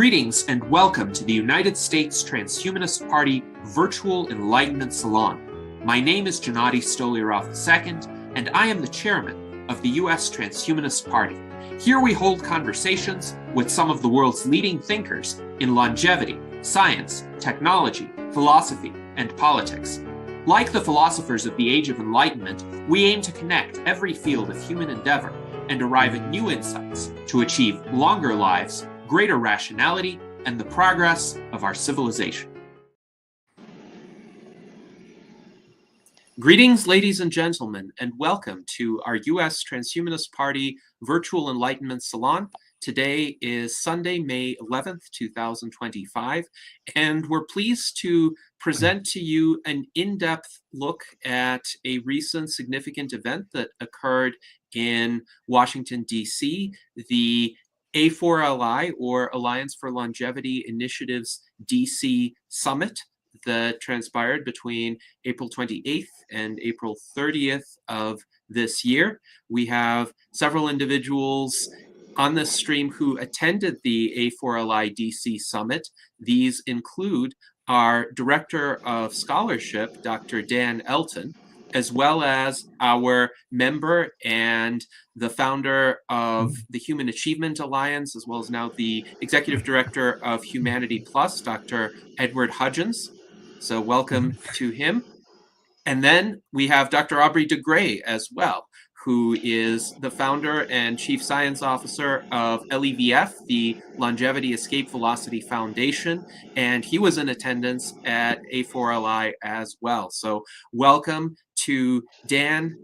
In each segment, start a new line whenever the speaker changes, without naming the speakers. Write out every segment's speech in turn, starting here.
Greetings and welcome to the United States Transhumanist Party Virtual Enlightenment Salon. My name is Gennady Stolyarov II, and I am the chairman of the U.S. Transhumanist Party. Here we hold conversations with some of the world's leading thinkers in longevity, science, technology, philosophy, and politics. Like the philosophers of the Age of Enlightenment, we aim to connect every field of human endeavor and arrive at new insights to achieve longer lives, greater rationality, and the progress of our civilization. Greetings, ladies and gentlemen, and welcome to our U.S. Transhumanist Party Virtual Enlightenment Salon. Today is Sunday, May 11th, 2025, and we're pleased to present to you an in-depth look at a recent significant event that occurred in Washington, D.C., the A4LI, or Alliance for Longevity Initiatives D.C. Summit that transpired between April 28th and April 30th of this year. We have several individuals on this stream who attended the A4LI D.C. Summit. These include our Director of Scholarship, Dr. Dan Elton, as well as our member and the founder of the Human Achievement Alliance, as well as now the Executive Director of Humanity Plus, Dr. Edward Hudgens. So welcome to him. And then we have Dr. Aubrey de Grey as well, who is the founder and chief science officer of LEVF, the Longevity Escape Velocity Foundation, and he was in attendance at A4LI as well. So welcome to Dan,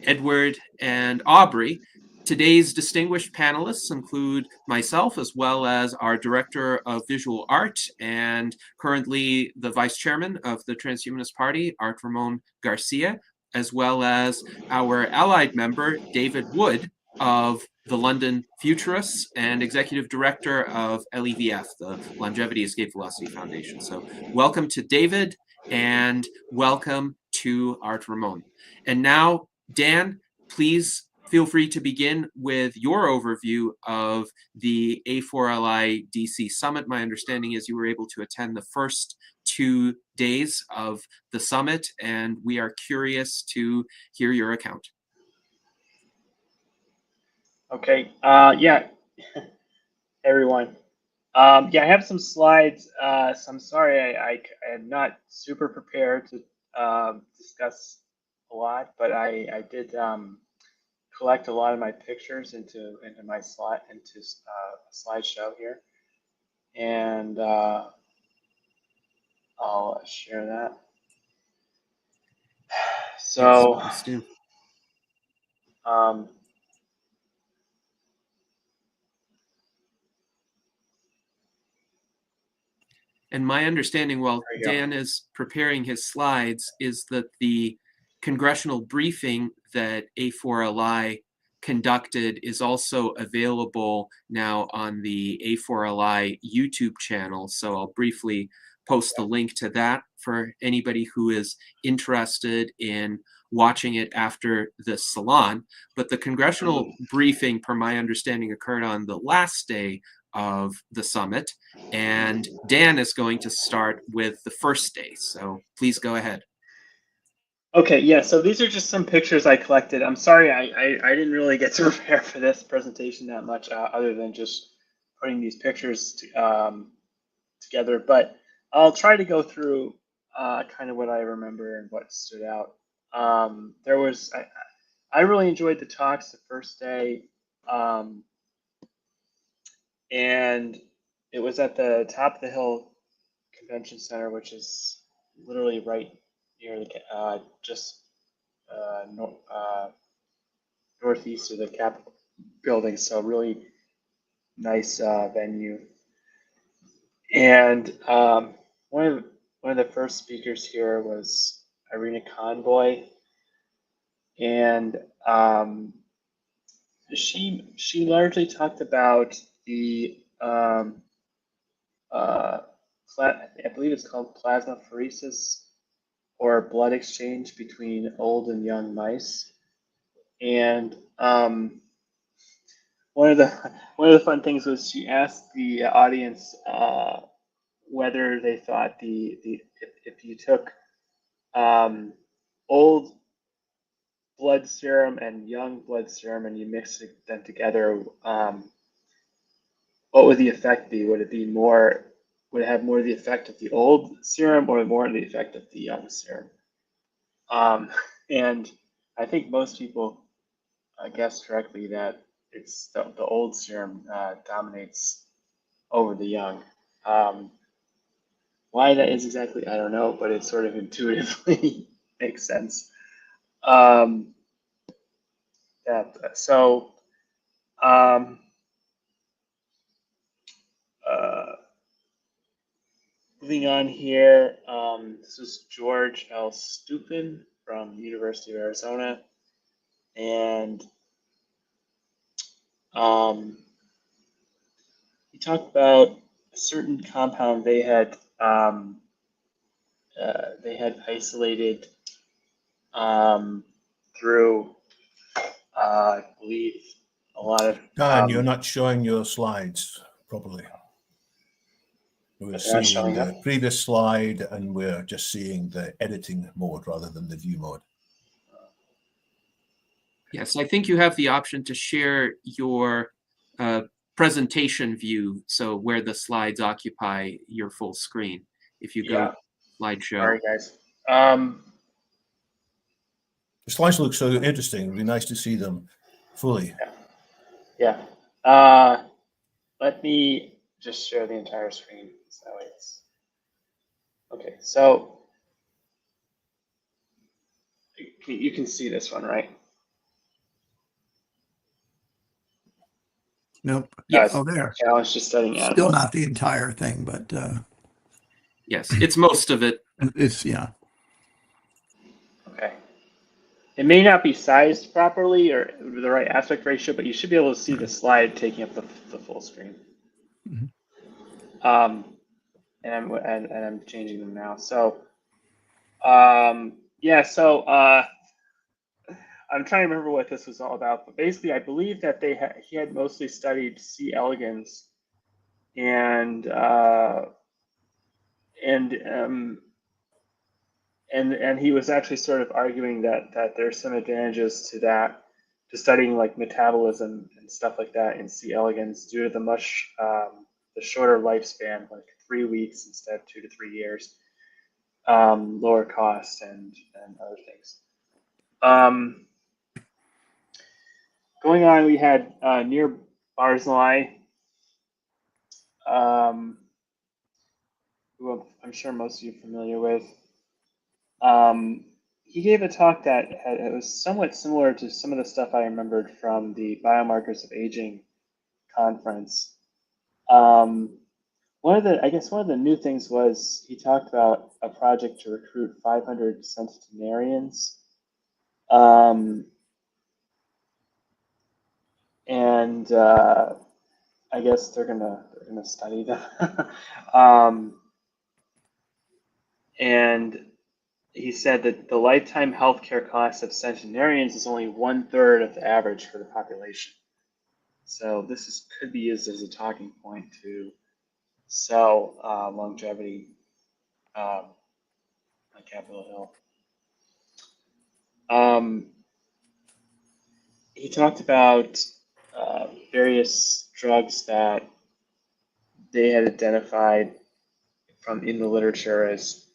Edward, and Aubrey. Today's distinguished panelists include myself, as well as our Director of Visual Art and currently the Vice Chairman of the Transhumanist Party, Art Ramon Garcia, as well as our allied member, David Wood, of the London Futurists and Executive Director of LEVF, the Longevity Escape Velocity Foundation. So welcome to David and welcome to Art Ramon. And now, Dan, please feel free to begin with your overview of the A4LI D.C. Summit. My understanding is you were able to attend the first 2 days of the summit, and we are curious to hear your account.
Okay. Yeah, everyone. Yeah, I have some slides. So I'm sorry I am not super prepared to discuss a lot, but I did collect a lot of my pictures into my a slideshow here, and I'll share that. So,
yes, and my understanding, while Dan is preparing his slides, is that the congressional briefing that A4LI conducted is also available now on the A4LI YouTube channel. So I'll briefly post the link to that for anybody who is interested in watching it after the salon. But the congressional briefing, per my understanding, occurred on the last day of the summit, and Dan is going to start with the first day. So please go ahead.
Okay, yeah, so these are just some pictures I collected. I'm sorry I didn't really get to prepare for this presentation that much, other than just putting these pictures together, but I'll try to go through kind of what I remember and what stood out. I really enjoyed the talks the first day, and it was at the Top of the Hill Convention Center, which is literally right near the northeast of the Capitol building, so really nice venue. And one of the first speakers here was Irina Convoy, and she largely talked about the I believe it's called plasmapheresis, or blood exchange between old and young mice. And one of the fun things was she asked the audience whether they thought if you took old blood serum and young blood serum and you mix them together, what would the effect be? Would it be more? Would it have more of the effect of the old serum or more of the effect of the young serum? And I think most people guessed correctly that it's the old serum dominates over the young. Why that is exactly, I don't know, but it sort of intuitively makes sense. Yeah, so um, uh, moving on here, this is George L. Stupin from the University of Arizona, and he talked about a certain compound they had isolated through, I believe, a lot of.
Dan, you're not showing your slides properly. We're
They're not
seeing
showing
the
up?
previous slide, and we're just seeing the editing mode rather than the view mode.
Yes, I think you have the option to share your presentation view, so where the slides occupy your full screen. If you go
Yeah.
to slideshow.
Sorry, guys.
The slides look so interesting. It'd be nice to see them fully.
Yeah. Let me just share the entire screen. So it's okay. So you can see this one, right?
Nope.
Yes.
Oh, there.
Challenge to studying
Still
animals.
not the entire thing, but
Yes, it's most of it.
it's, yeah.
Okay. It may not be sized properly or the right aspect ratio, but you should be able to see the slide taking up the full screen.
Mhm.
And I'm changing them now. So yeah, so I'm trying to remember what this was all about, but basically, I believe that he had mostly studied C. elegans, and and he was actually sort of arguing that there's some advantages to studying like metabolism and stuff like that in C. elegans due to the shorter lifespan, like 3 weeks instead of 2 to 3 years, lower cost and other things. Going on, we had near Barzilai, who I'm sure most of you are familiar with. He gave a talk that it was somewhat similar to some of the stuff I remembered from the Biomarkers of Aging conference. One of the new things was he talked about a project to recruit 500 centenarians. And I guess they're gonna study them. And he said that the lifetime healthcare cost of centenarians is only 1/3 of the average for the population. So this could be used as a talking point to sell longevity on Capitol Hill. He talked about various drugs that they had identified from in the literature as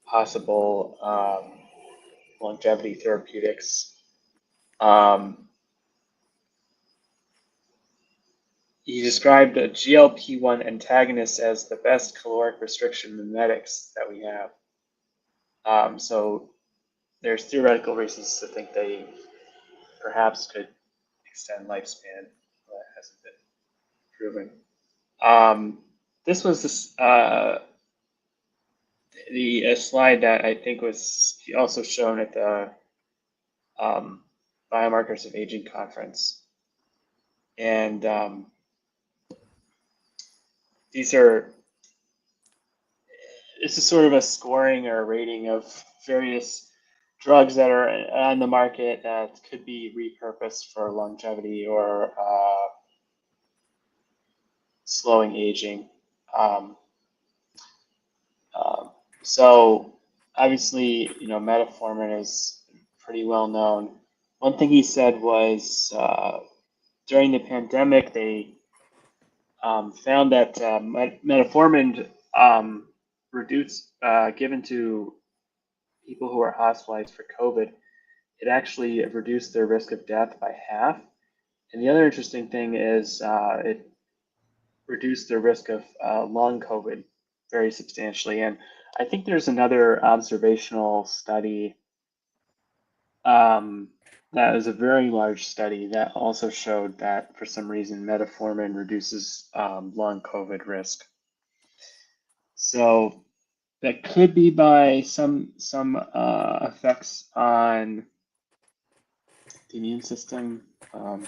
possible longevity therapeutics. He described a GLP-1 antagonist as the best caloric restriction mimetics that we have. So there's theoretical reasons to think they perhaps could extend lifespan. That hasn't been proven. This was the slide that I think was also shown at the Biomarkers of Aging conference. And this is sort of a scoring or a rating of various drugs that are on the market that could be repurposed for longevity or slowing aging. Um, so obviously, metformin is pretty well known. One thing he said was during the pandemic, they found that metformin reduced given to people who are hospitalized for COVID, it actually reduced their risk of death by half. And the other interesting thing is it reduced their risk of long COVID very substantially. And I think there's another observational study that was a very large study that also showed that for some reason metformin reduces long COVID risk. So that could be by some effects on the immune system, but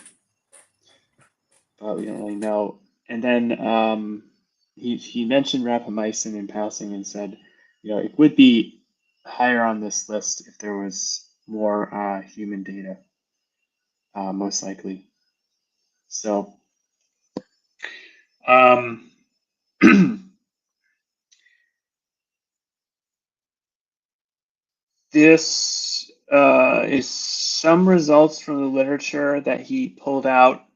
we don't really know. And then he mentioned rapamycin in passing and said, it would be higher on this list if there was more human data, most likely. So this is some results from the literature that he pulled out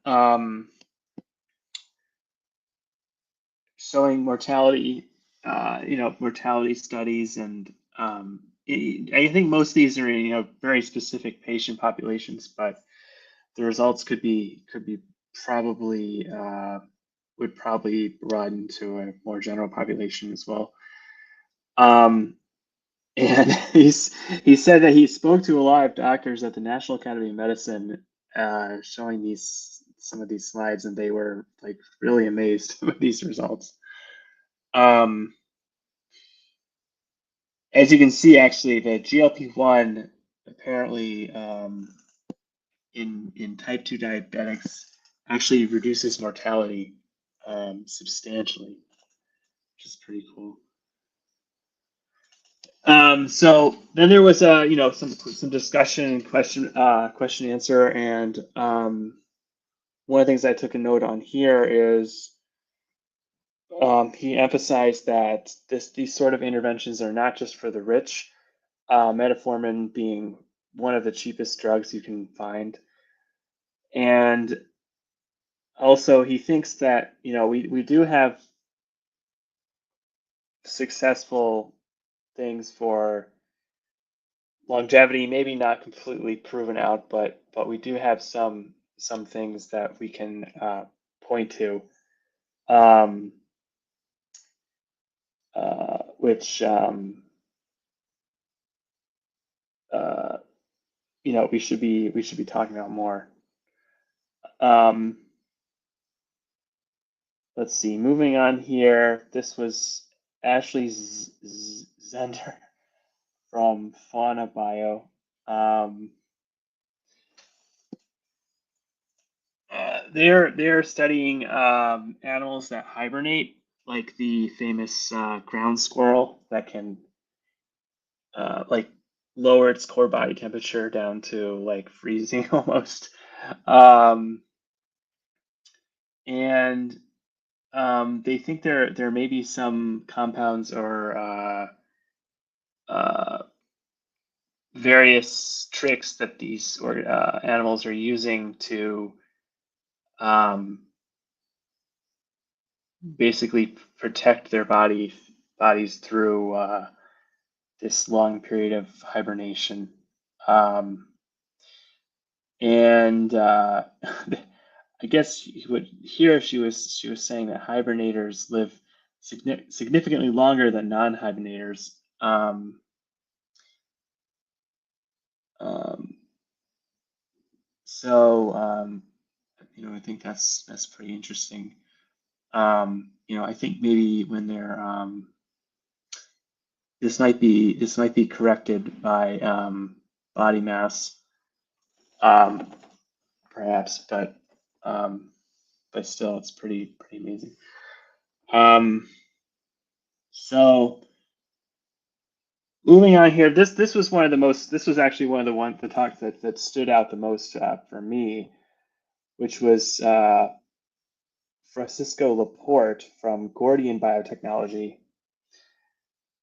showing mortality, mortality studies, and I think most of these are in very specific patient populations, but the results could be probably would probably broaden to a more general population as well. And he said that he spoke to a lot of doctors at the National Academy of Medicine, showing some of these slides, and they were like really amazed with these results. As you can see, actually, the GLP-1 apparently in type 2 diabetics actually reduces mortality substantially, which is pretty cool. So then there was some discussion and question answer, and one of the things I took a note on here is he emphasized that these sort of interventions are not just for the rich, metformin being one of the cheapest drugs you can find. And also he thinks that, we do have successful things for longevity, maybe not completely proven out, but we do have some things that we can point to, which we should be talking about more. Let's see. Moving on here. This was Ashley Zender from Fauna Bio. They're studying animals that hibernate, like the famous ground squirrel that can like lower its core body temperature down to like freezing almost. And they think there may be some compounds or various tricks that these animals are using to basically protect their bodies through this long period of hibernation. And I guess she was saying that hibernators live significantly longer than non-hibernators. I think that's pretty interesting. I think maybe when they're this might be corrected by body mass, perhaps, but still, it's pretty amazing. So moving on here, this was actually one of the talks that stood out the most for me, which was Francisco Laporte from Gordian Biotechnology.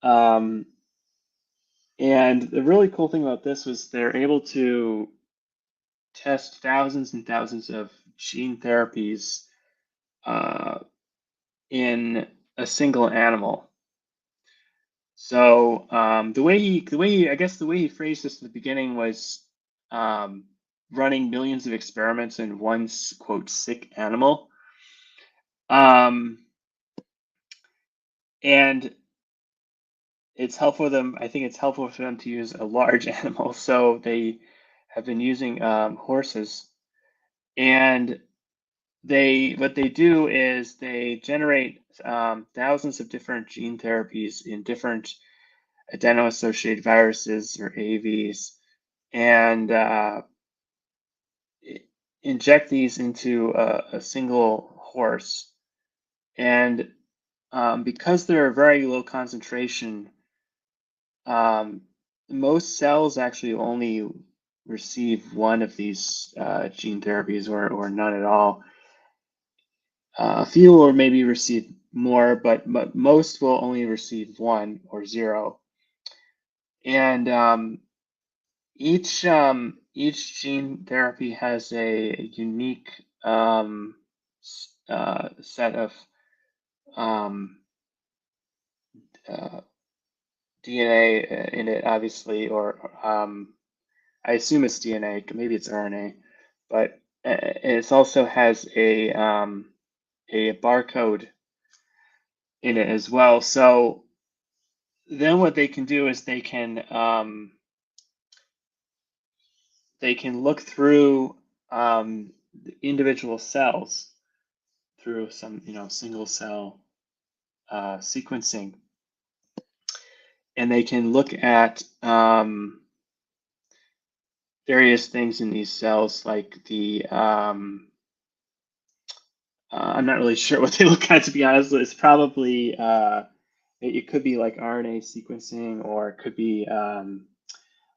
And the really cool thing about this was they're able to test thousands and thousands of gene therapies in a single animal. So the way he phrased this at the beginning was running millions of experiments in one, quote, sick animal. And it's helpful for them. I think it's helpful for them to use a large animal. So they have been using horses, and what they do is they generate thousands of different gene therapies in different adeno-associated viruses or AAVs, and inject these into a single horse. And because they're a very low concentration, most cells actually only receive one of these gene therapies or none at all. A few will maybe receive more, but most will only receive one or zero. And each gene therapy has a unique set of DNA in it, obviously, or I assume it's DNA, maybe it's RNA, but it also has a barcode in it as well. So then what they can do is they can look through the individual cells through some single cell sequencing, and they can look at various things in these cells, like the I'm not really sure what they look at, to be honest. It's probably it could be like RNA sequencing, or it could be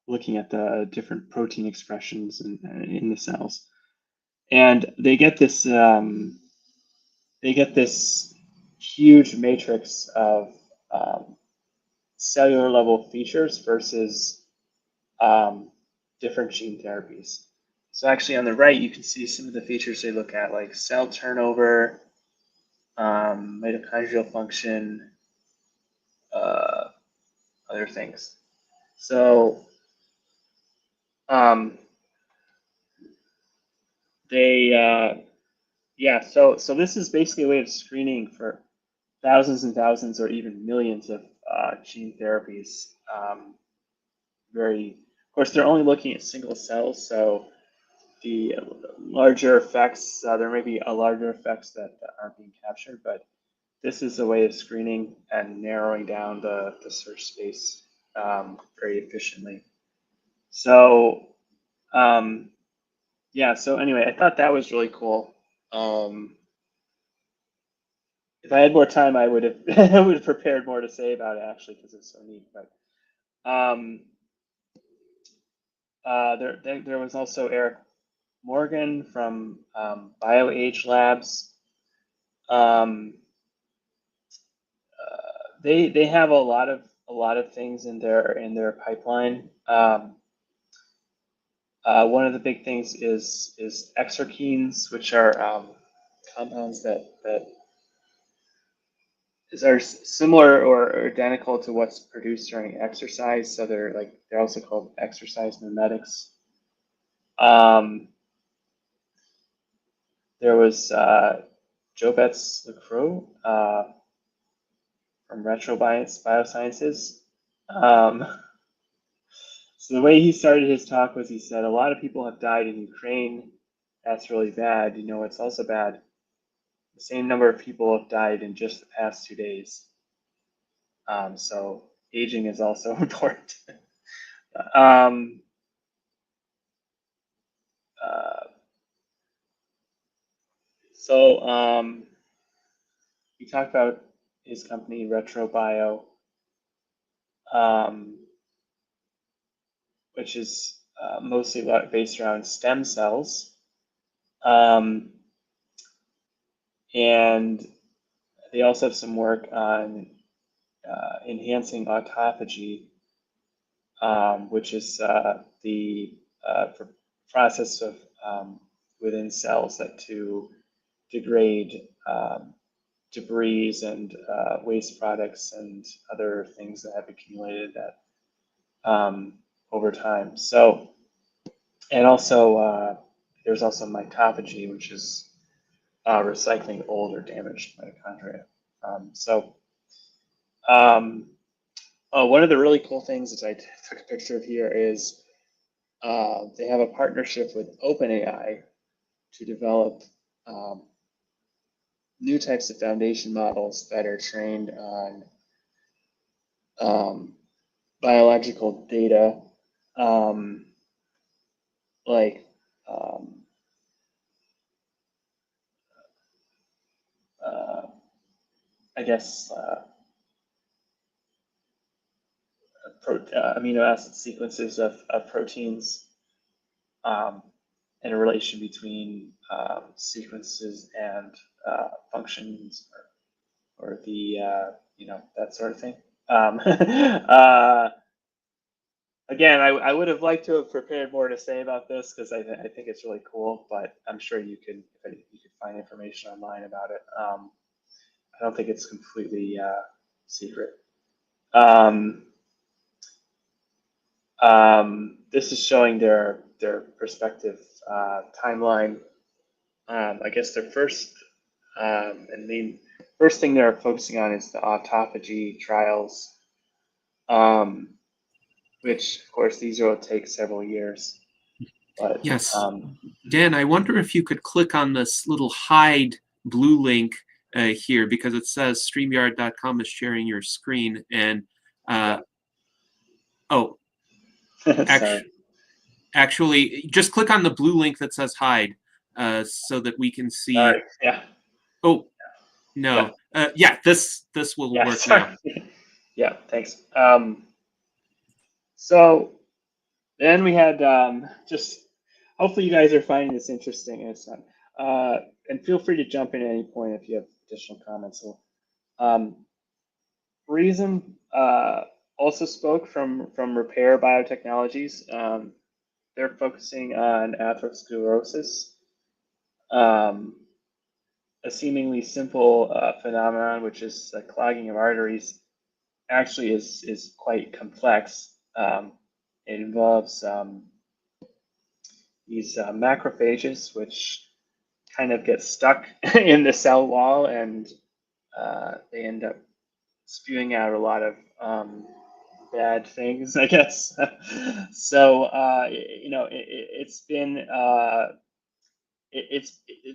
looking at the different protein expressions in the cells. And they get this huge matrix of cellular level features versus different gene therapies. So actually on the right, you can see some of the features they look at, like cell turnover, mitochondrial function, other things. So so this is basically a way of screening for thousands and thousands or even millions of gene therapies. Of course, they're only looking at single cells, so the larger effects, there may be a larger effects that aren't being captured, but this is a way of screening and narrowing down the search space very efficiently. So so anyway, I thought that was really cool. If I had more time, I would have prepared more to say about it, actually, because it's so neat. But there was also Eric Morgan from BioAge Labs. They have a lot of things in their pipeline. One of the big things is exerkines, which are compounds that are similar or identical to what's produced during exercise. So they're also called exercise mimetics. There was Jobetz Lacroix from Retro Biosciences. So the way he started his talk was, he said, a lot of people have died in Ukraine. That's really bad. It's also bad. The same number of people have died in just the past 2 days. So aging is also important. He talked about his company, Retro Bio, which is mostly based around stem cells. And they also have some work on enhancing autophagy, which is the process of within cells that to degrade debris and waste products and other things that have accumulated that over time. So, and also there's also mitophagy, which is recycling old or damaged mitochondria. One of the really cool things that I took a picture of here is they have a partnership with OpenAI to develop new types of foundation models that are trained on biological data, like I guess amino acid sequences of proteins, and a relation between sequences and functions, or the that sort of thing. Again, I would have liked to have prepared more to say about this because I think it's really cool, but I'm sure you could find information online about it. I don't think it's completely secret. This is showing their perspective timeline. I guess their first and the first thing they're focusing on is the autophagy trials, which of course these will take several years. But,
yes, Dan, I wonder if you could click on this little hide blue link here, because it says StreamYard.com is sharing your screen, and oh, actually, just click on the blue link that says hide, so that we can see.
Sorry. Yeah.
Oh, no. Yeah, this will work
sorry.
now.
Yeah, thanks. So then we had just, hopefully you guys are finding this interesting, and it's not. And feel free to jump in at any point if you have additional comments. So, Reason also spoke from Repair Biotechnologies. They're focusing on atherosclerosis, a seemingly simple phenomenon, which is the clogging of arteries, actually is quite complex. It involves these macrophages, which kind of get stuck in the cell wall, and they end up spewing out a lot of bad things, I guess. So it's been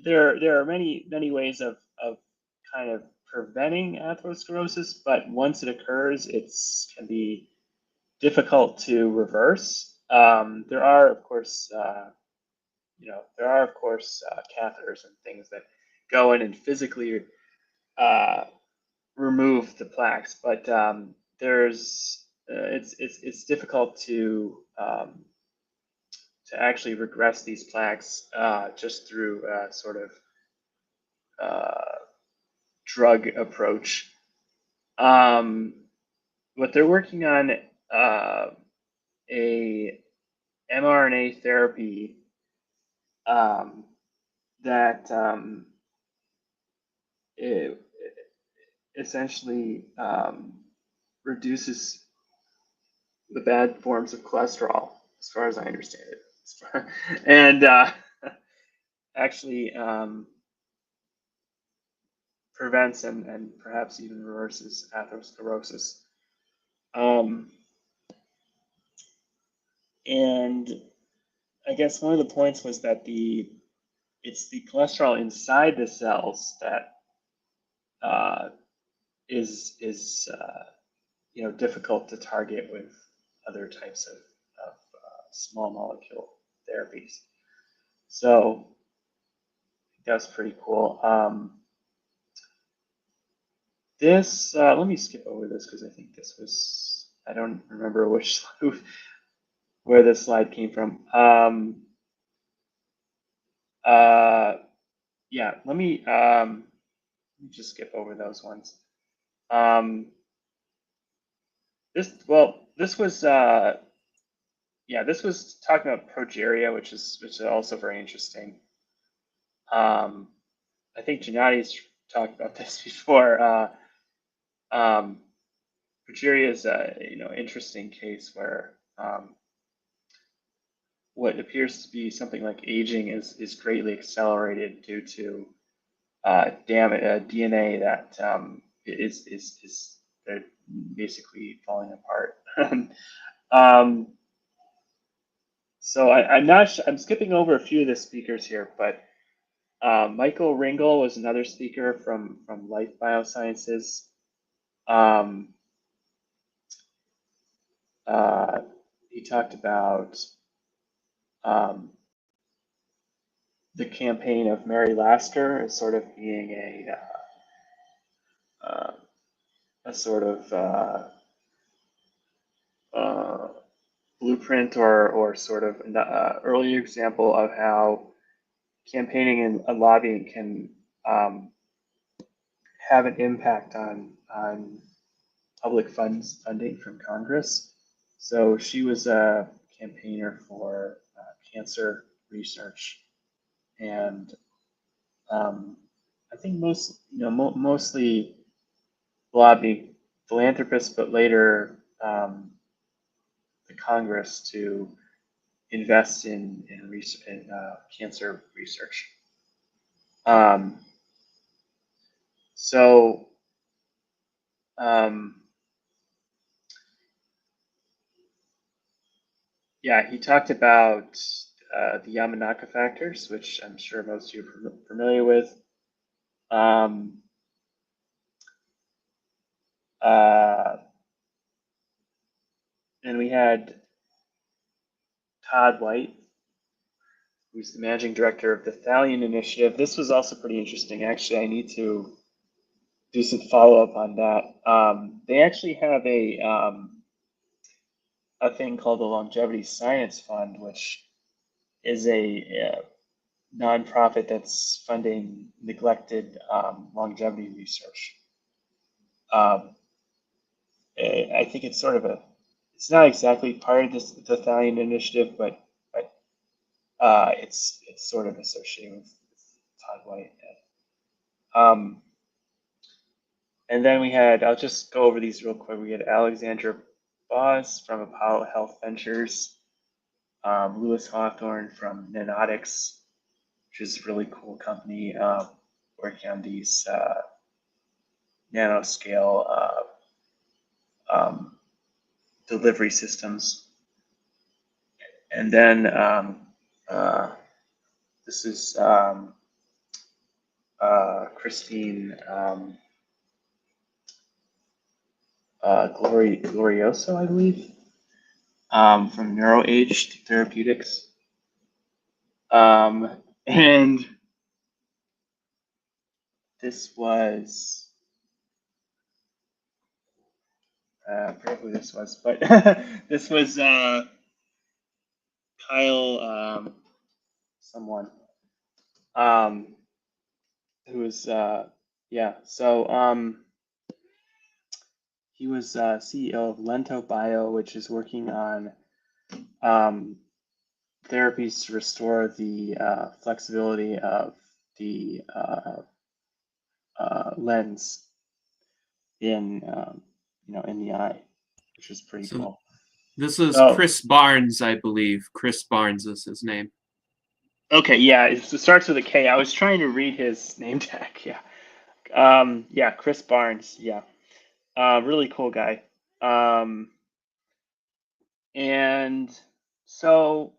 there are many ways of kind of preventing atherosclerosis, but once it occurs, it can be difficult to reverse. There are of course catheters and things that go in and physically remove the plaques, but it's difficult to actually regress these plaques just through a sort of drug approach. But they're working on a mRNA therapy that it essentially reduces the bad forms of cholesterol, as far as I understand it, and actually prevents and perhaps even reverses atherosclerosis. And I guess one of the points was that it's the cholesterol inside the cells that is difficult to target with other types of small molecule therapies. So that's pretty cool. This let me skip over this because I think this was, I don't remember where this slide came from. Yeah, let me Let me just skip over those ones. This was this was talking about progeria, which is also very interesting. I think Gennadi's talked about this before. Progeria is a interesting case where what appears to be something like aging is greatly accelerated due to DNA that is they're basically falling apart. So I'm skipping over a few of the speakers here, but Michael Ringel was another speaker from Life Biosciences. He talked about the campaign of Mary Laster as sort of being a sort of blueprint or sort of an early example of how campaigning and lobbying can have an impact on public funding from Congress. So she was a campaigner for cancer research, and I think mostly lobbying philanthropists, but later the Congress to invest in cancer research. Yeah, he talked about the Yamanaka factors, which I'm sure most of you are familiar with. And we had Todd White, who's the managing director of the Thallium Initiative. This was also pretty interesting. Actually, I need to do some follow-up on that. They actually have a thing called the Longevity Science Fund, which is a nonprofit that's funding neglected longevity research. I think it's sort of it's not exactly part of the Thallium Initiative, but it's sort of associated with Todd White. And then we had, I'll just go over these real quick. We had Alexandra Boss from Apollo Health Ventures, Lewis Hawthorne from Nanotics, which is a really cool company working on these nanoscale delivery systems. And then this is Christine Glorioso, I believe, from NeuroAge Therapeutics. And this was, I forget who this was, but this was Kyle, someone, who was, yeah, so he was CEO of Lento Bio, which is working on therapies to restore the flexibility of the lens in in the eye, which is pretty cool.
This is Chris Barnes, I believe. Chris Barnes is his name.
Okay, yeah, it starts with a K. I was trying to read his name tag. Yeah, yeah, Chris Barnes. Yeah, really cool guy. And so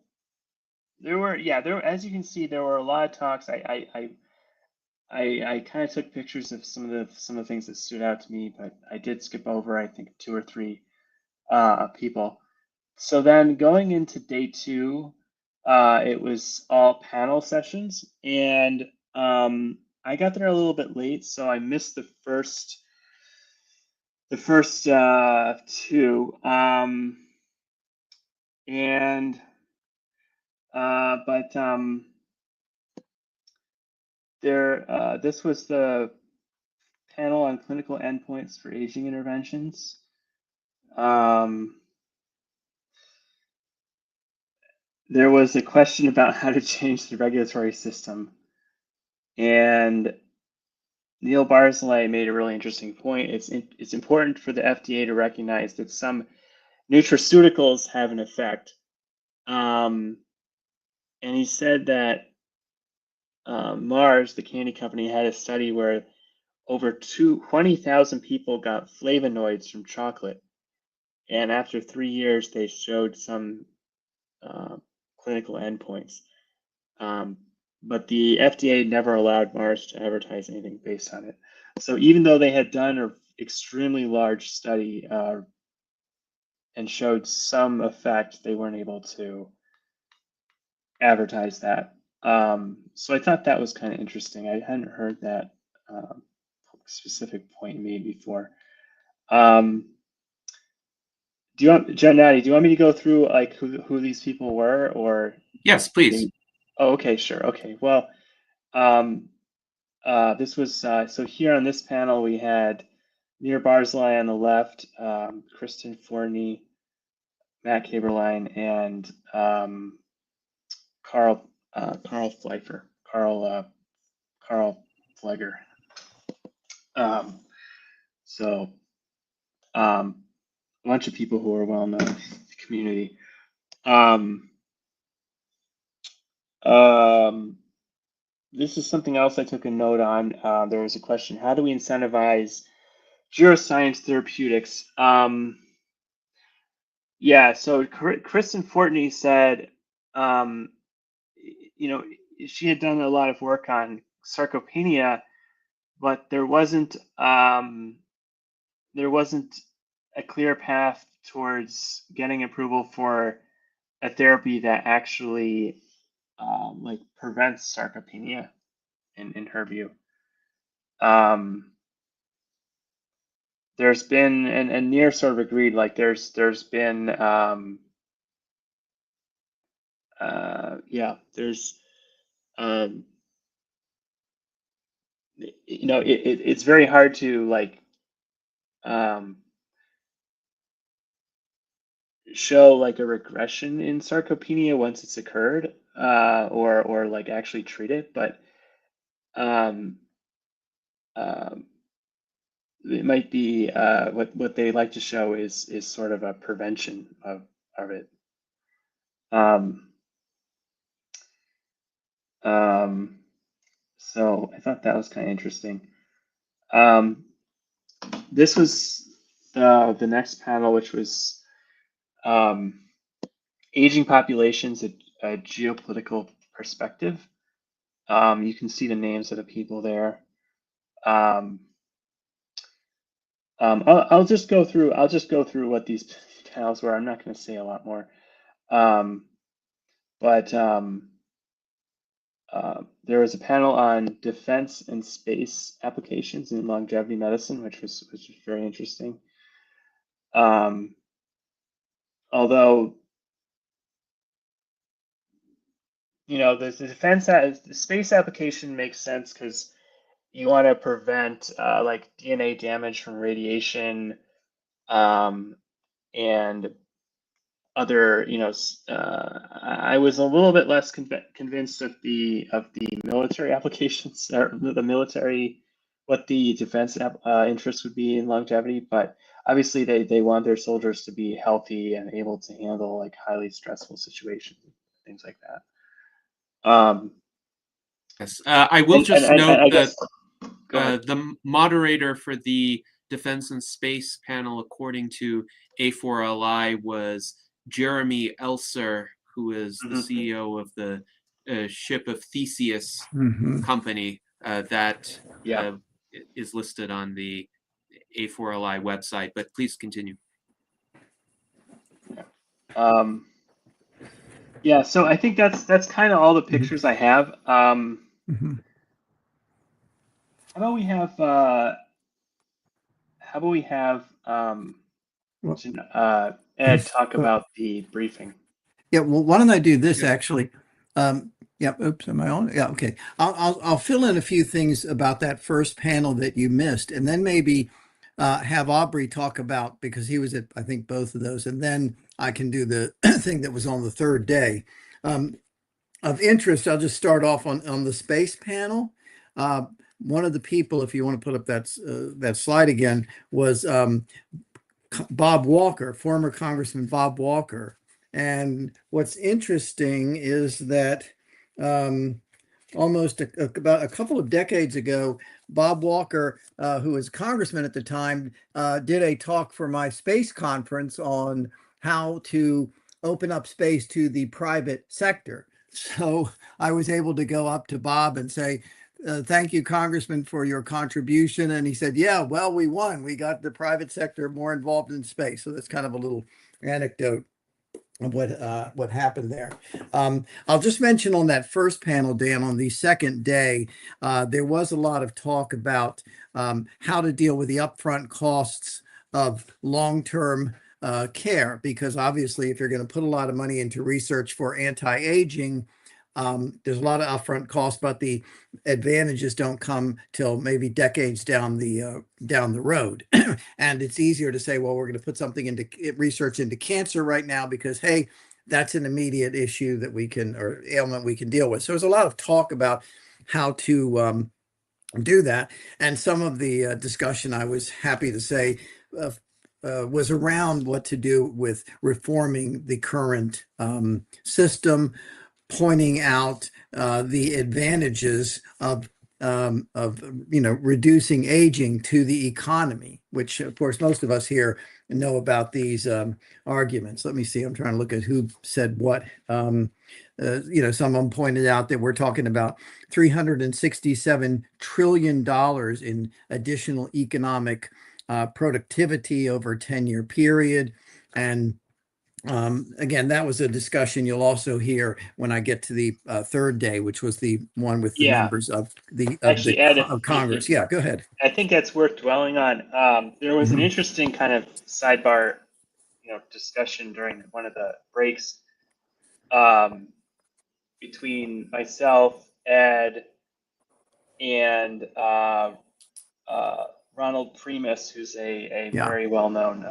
there were, as you can see, there were a lot of talks. I kind of took pictures of some of the things that stood out to me, but I did skip over, I think, 2 or 3 people. So then going into day 2, it was all panel sessions, and I got there a little bit late, so I missed the first 2. This was the panel on clinical endpoints for aging interventions. There was a question about how to change the regulatory system. And Neil Barzilay made a really interesting point. It's important for the FDA to recognize that some nutraceuticals have an effect. And he said that Mars, the candy company, had a study where over 20,000 people got flavonoids from chocolate. And after 3 years, they showed some clinical endpoints. But the FDA never allowed Mars to advertise anything based on it. So even though they had done an extremely large study and showed some effect, they weren't able to advertise that. So I thought that was kind of interesting. I hadn't heard that specific point made before. Do you want, Natty, do you want me to go through like who these people were, or?
Yes, please.
Oh, okay, sure. Okay, well, this was, so here on this panel, we had Nir Barzilay on the left, Kristen Forney, Matt Kaberlein, and Carl Fleifer, Carl Fleger. So a bunch of people who are well known in the community. This is something else I took a note on. There was a question: how do we incentivize neuroscience therapeutics? Yeah, so Kristen Fortney said, you know, she had done a lot of work on sarcopenia, but there wasn't a clear path towards getting approval for a therapy that actually like prevents sarcopenia, in her view. There's been, and Nir sort of agreed, like there's been yeah, there's you know, it's very hard to like show like a regression in sarcopenia once it's occurred, or like actually treat it, but it might be what they like to show is sort of a prevention of it. So I thought that was kind of interesting. This was the next panel, which was aging populations, a geopolitical perspective. You can see the names of the people there. I'll just go through what these panels were. I'm not going to say a lot more. But there was a panel on defense and space applications in longevity medicine, which was very interesting. Although, you know, the space application makes sense because you want to prevent like DNA damage from radiation, and other, you know, I was a little bit less convinced of the military applications, or the military, what the defense interest would be in longevity, but obviously they want their soldiers to be healthy and able to handle like highly stressful situations, things like that.
Yes, I will just note that the moderator for the Defense and Space panel, according to A4LI, was Jeremy Elser, who is the CEO of the Ship of Theseus company that is listed on the A4LI website. But please continue.
Yeah, so I think that's kind of all the pictures I have. How about we have Ed talk about the briefing?
Yeah, well, why don't I do this actually? Yeah, oops, am I on? Yeah, okay. I'll fill in a few things about that first panel that you missed, and then maybe have Aubrey talk about, because he was at, I think, both of those, and then I can do the thing that was on the third day. Um, of interest, I'll just start off on the space panel. One of the people, if you want to put up that slide again, was Bob Walker, former Congressman Bob Walker. And what's interesting is that almost about a couple of decades ago, Bob Walker, who was congressman at the time, did a talk for my space conference on how to open up space to the private sector. So I was able to go up to Bob and say, thank you, Congressman, for your contribution. And he said, yeah, well, we won. We got the private sector more involved in space. So that's kind of a little anecdote of what happened there. I'll just mention on that first panel, Dan, on the second day, there was a lot of talk about how to deal with the upfront costs of long-term care, because obviously if you're going to put a lot of money into research for anti-aging, there's a lot of upfront costs, but the advantages don't come till maybe decades down the road. And it's easier to say, well, we're going to put something into research into cancer right now because, hey, that's an immediate issue that we can, or ailment we can deal with. So there's a lot of talk about how to do that. And some of the discussion, I was happy to say, was around what to do with reforming the current system, pointing out the advantages of reducing aging to the economy, which of course most of us here know about these arguments. Let me see. I'm trying to look at who said what. Someone pointed out that we're talking about $367 trillion in additional economic productivity over a 10-year period, and again, that was a discussion you'll also hear when I get to the third day, which was the one with the members of of Congress. Yeah, go ahead.
I think that's worth dwelling on. There was an interesting kind of sidebar, discussion during one of the breaks between myself, Ed, and Ronald Primus, who's a very well-known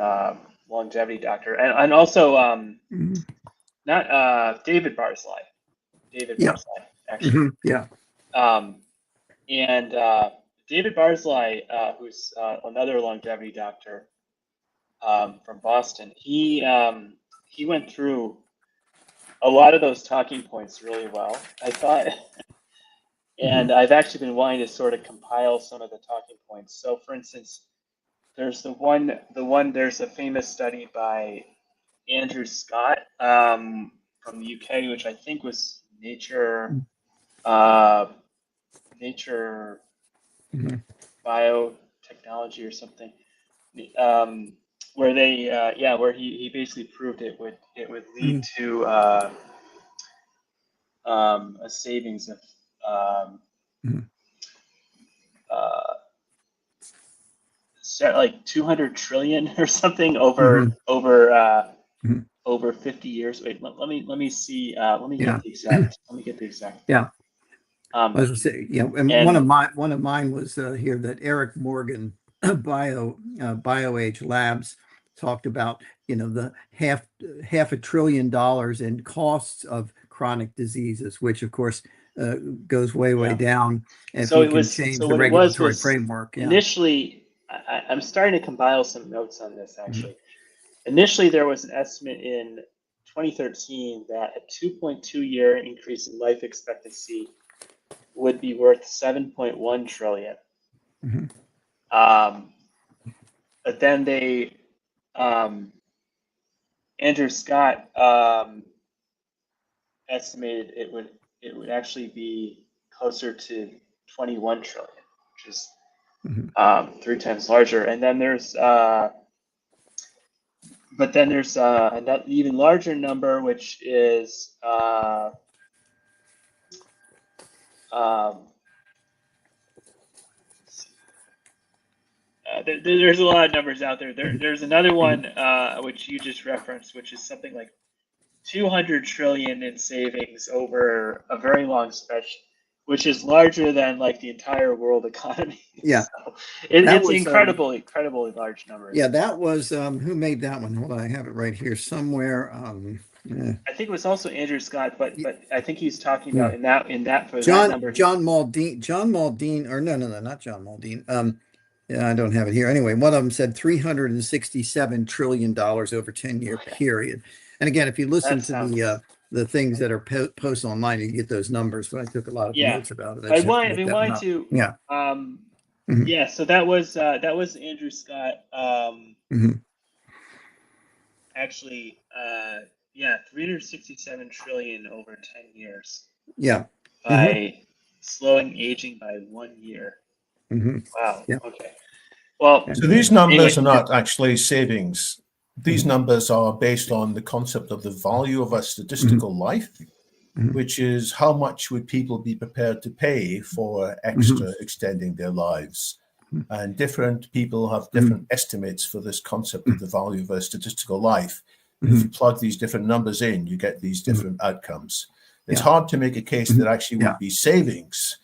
longevity doctor, and also not David Barzilai. Barzilai, actually. And David Barzilai, who's another longevity doctor from Boston, he went through a lot of those talking points really well, I thought. And I've actually been wanting to sort of compile some of the talking points. So, for instance, there's there's a famous study by Andrew Scott from the UK, which I think was Nature Biotechnology or something, where they where he basically proved it would lead to a savings of like 200 trillion or something over 50 years. Wait, let me see. Let me get the exact.
Yeah. As I say, and one of mine was here that Eric Morgan, BioAge Labs, talked about the half $1 trillion in costs of chronic diseases, which of course goes way down if we can change the regulatory framework.
Initially, I'm starting to compile some notes on this actually. Initially, there was an estimate in 2013 that a 2.2-year increase in life expectancy would be worth 7.1 trillion. But then they, Andrew Scott estimated it would actually be closer to 21 trillion, which is 3 times larger. And then there's another even larger number, which is there's a lot of numbers out there. There's another one which you just referenced, which is something like 200 trillion in savings over a very long stretch, which is larger than like the entire world economy.
Yeah.
So
That
it's
was,
incredibly large numbers.
Yeah, that was who made that one? Hold on, I have it right here somewhere.
I think it was also Andrew Scott, but I think he's talking
Yeah.
about in that for that number.
John Maldine, or no, not John Maldine. Yeah, I don't have it here. Anyway, one of them said $367 trillion over 10-year period. And again, if you listen to the things that are posted online, you can get those numbers. But I took a lot of notes about it.
I wanted to.
Yeah.
Yeah. So that was Andrew Scott. Actually, 367 trillion over 10 years.
Yeah.
By slowing aging by 1 year. Wow.
Yeah.
Okay. Well,
so these numbers are not actually savings. These numbers are based on the concept of the value of a statistical life, which is how much would people be prepared to pay for extra extending their lives. And different people have different estimates for this concept of the value of a statistical life. And if you plug these different numbers in, you get these different outcomes. It's hard to make a case that actually would be savings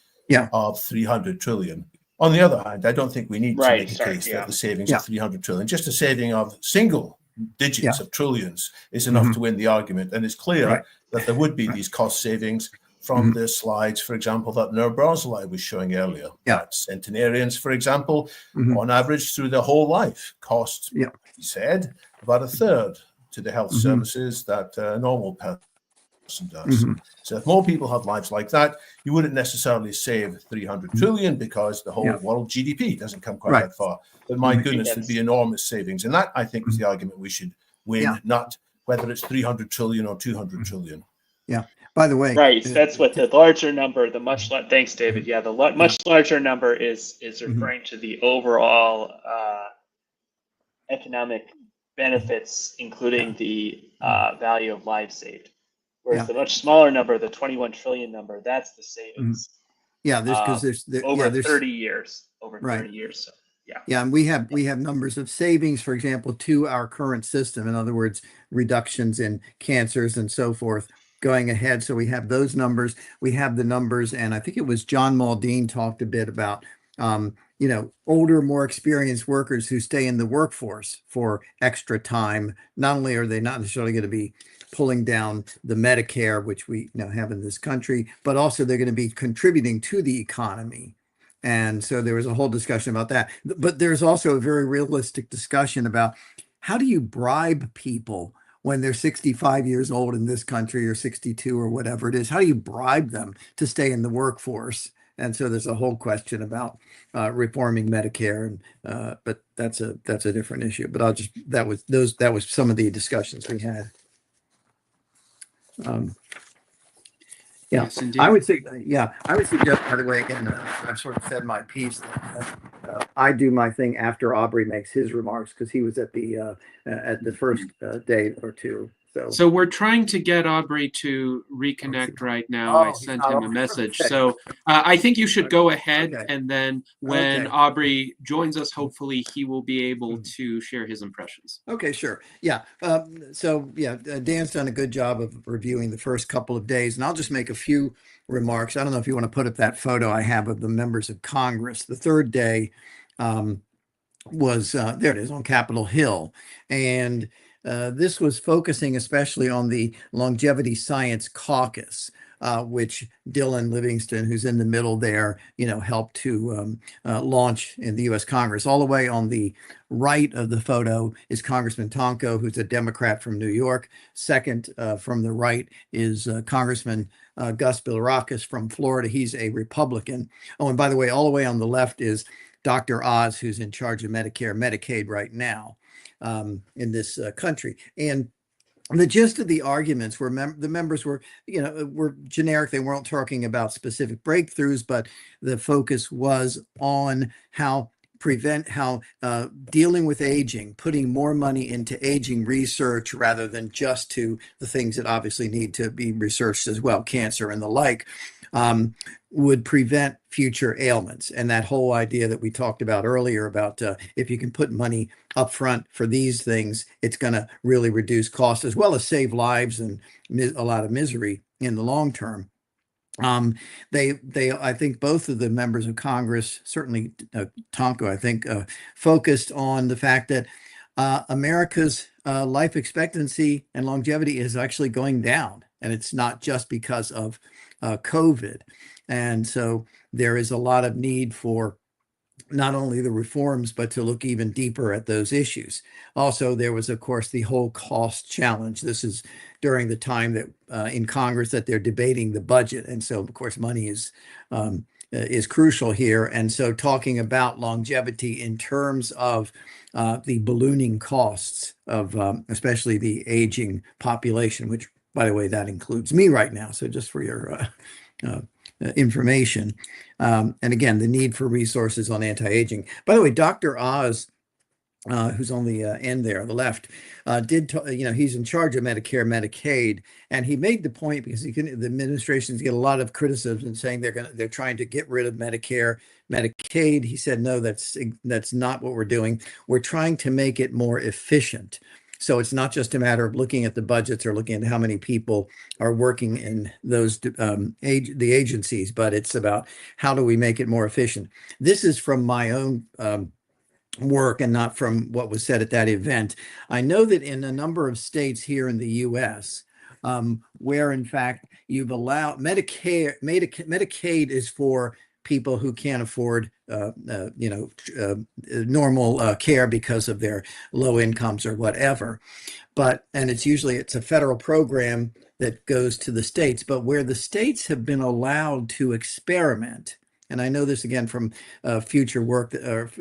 of 300 trillion. On the other hand, I don't think we need to make a case that the savings of 300 trillion, just a saving of single digits of trillions is enough to win the argument. And it's clear that there would be these cost savings from the slides, for example, that A4LI was showing earlier. That centenarians, for example, on average through their whole life cost, he said, about a third to the health services that a normal person does. So if more people had lives like that, you wouldn't necessarily save 300 trillion because the whole world GDP doesn't come quite that far. But my goodness, there'd be enormous savings. And that, I think, is the argument we should win, not whether it's 300 trillion or 200 trillion.
Yeah. By the way,
that's what the larger number, thanks, David. Yeah, the much larger number is referring to the overall economic benefits, including the value of lives saved. Whereas the much smaller number, the 21 trillion number, that's the savings.
Yeah, there's
over 30 years. Over 30 years. So
yeah, and we have numbers of savings, for example, to our current system. In other words, reductions in cancers and so forth going ahead. So we have those numbers. We have the numbers, and I think it was John Maldine talked a bit about older, more experienced workers who stay in the workforce for extra time. Not only are they not necessarily going to be pulling down the Medicare, which we have in this country, but also they're going to be contributing to the economy. And so there was a whole discussion about that. But there's also a very realistic discussion about how do you bribe people when they're 65 years old in this country or 62 or whatever it is? How do you bribe them to stay in the workforce? And so there's a whole question about reforming Medicare, and but that's a different issue. But that was some of the discussions we had.
Yes, indeed.
I would suggest, by the way, again, I've sort of said my piece. I do my thing after Aubrey makes his remarks because he was at the first day or two.
So we're trying to get Aubrey to reconnect right now. I sent him a message. Okay. So I think you should go ahead, and then when Aubrey joins us, hopefully he will be able to share his impressions.
Okay, sure. Yeah. Dan's done a good job of reviewing the first couple of days, and I'll just make a few remarks. I don't know if you want to put up that photo I have of the members of Congress. The third day was, there it is, on Capitol Hill. And this was focusing especially on the Longevity Science Caucus, which Dylan Livingston, who's in the middle there, helped to launch in the U.S. Congress. All the way on the right of the photo is Congressman Tonko, who's a Democrat from New York. Second from the right is Congressman Gus Bilirakis from Florida. He's a Republican. Oh, and by the way, all the way on the left is Dr. Oz, who's in charge of Medicare and Medicaid right now. In this country. And the gist of the arguments were the members were generic. They weren't talking about specific breakthroughs, but the focus was on how prevent how dealing with aging, putting more money into aging research rather than just to the things that obviously need to be researched as well, cancer and the like, would prevent future ailments. And that whole idea that we talked about earlier about if you can put money up front for these things, it's going to really reduce costs as well as save lives and a lot of misery in the long term. I think both of the members of Congress, certainly Tonko, I think, focused on the fact that America's life expectancy and longevity is actually going down, and it's not just because of COVID. And so there is a lot of need for not only the reforms, but to look even deeper at those issues. Also, there was, of course, the whole cost challenge. This is during the time that in Congress that they're debating the budget. And so, of course, money is crucial here. And so talking about longevity in terms of the ballooning costs of especially the aging population, which, by the way, that includes me right now. So just for your information. And again, the need for resources on anti-aging. By the way, Dr. Oz, who's on the end there on the left, he's in charge of Medicare, Medicaid, and he made the point because the administrations get a lot of criticism saying they're trying to get rid of Medicare, Medicaid. He said, no, that's not what we're doing. We're trying to make it more efficient. So it's not just a matter of looking at the budgets or looking at how many people are working in those the agencies, but it's about how do we make it more efficient. This is from my own work and not from what was said at that event. I know that in a number of states here in the U.S., where in fact you've allowed Medicaid is for people who can't afford normal care because of their low incomes or whatever. And it's a federal program that goes to the states, but where the states have been allowed to experiment, and I know this again from future work or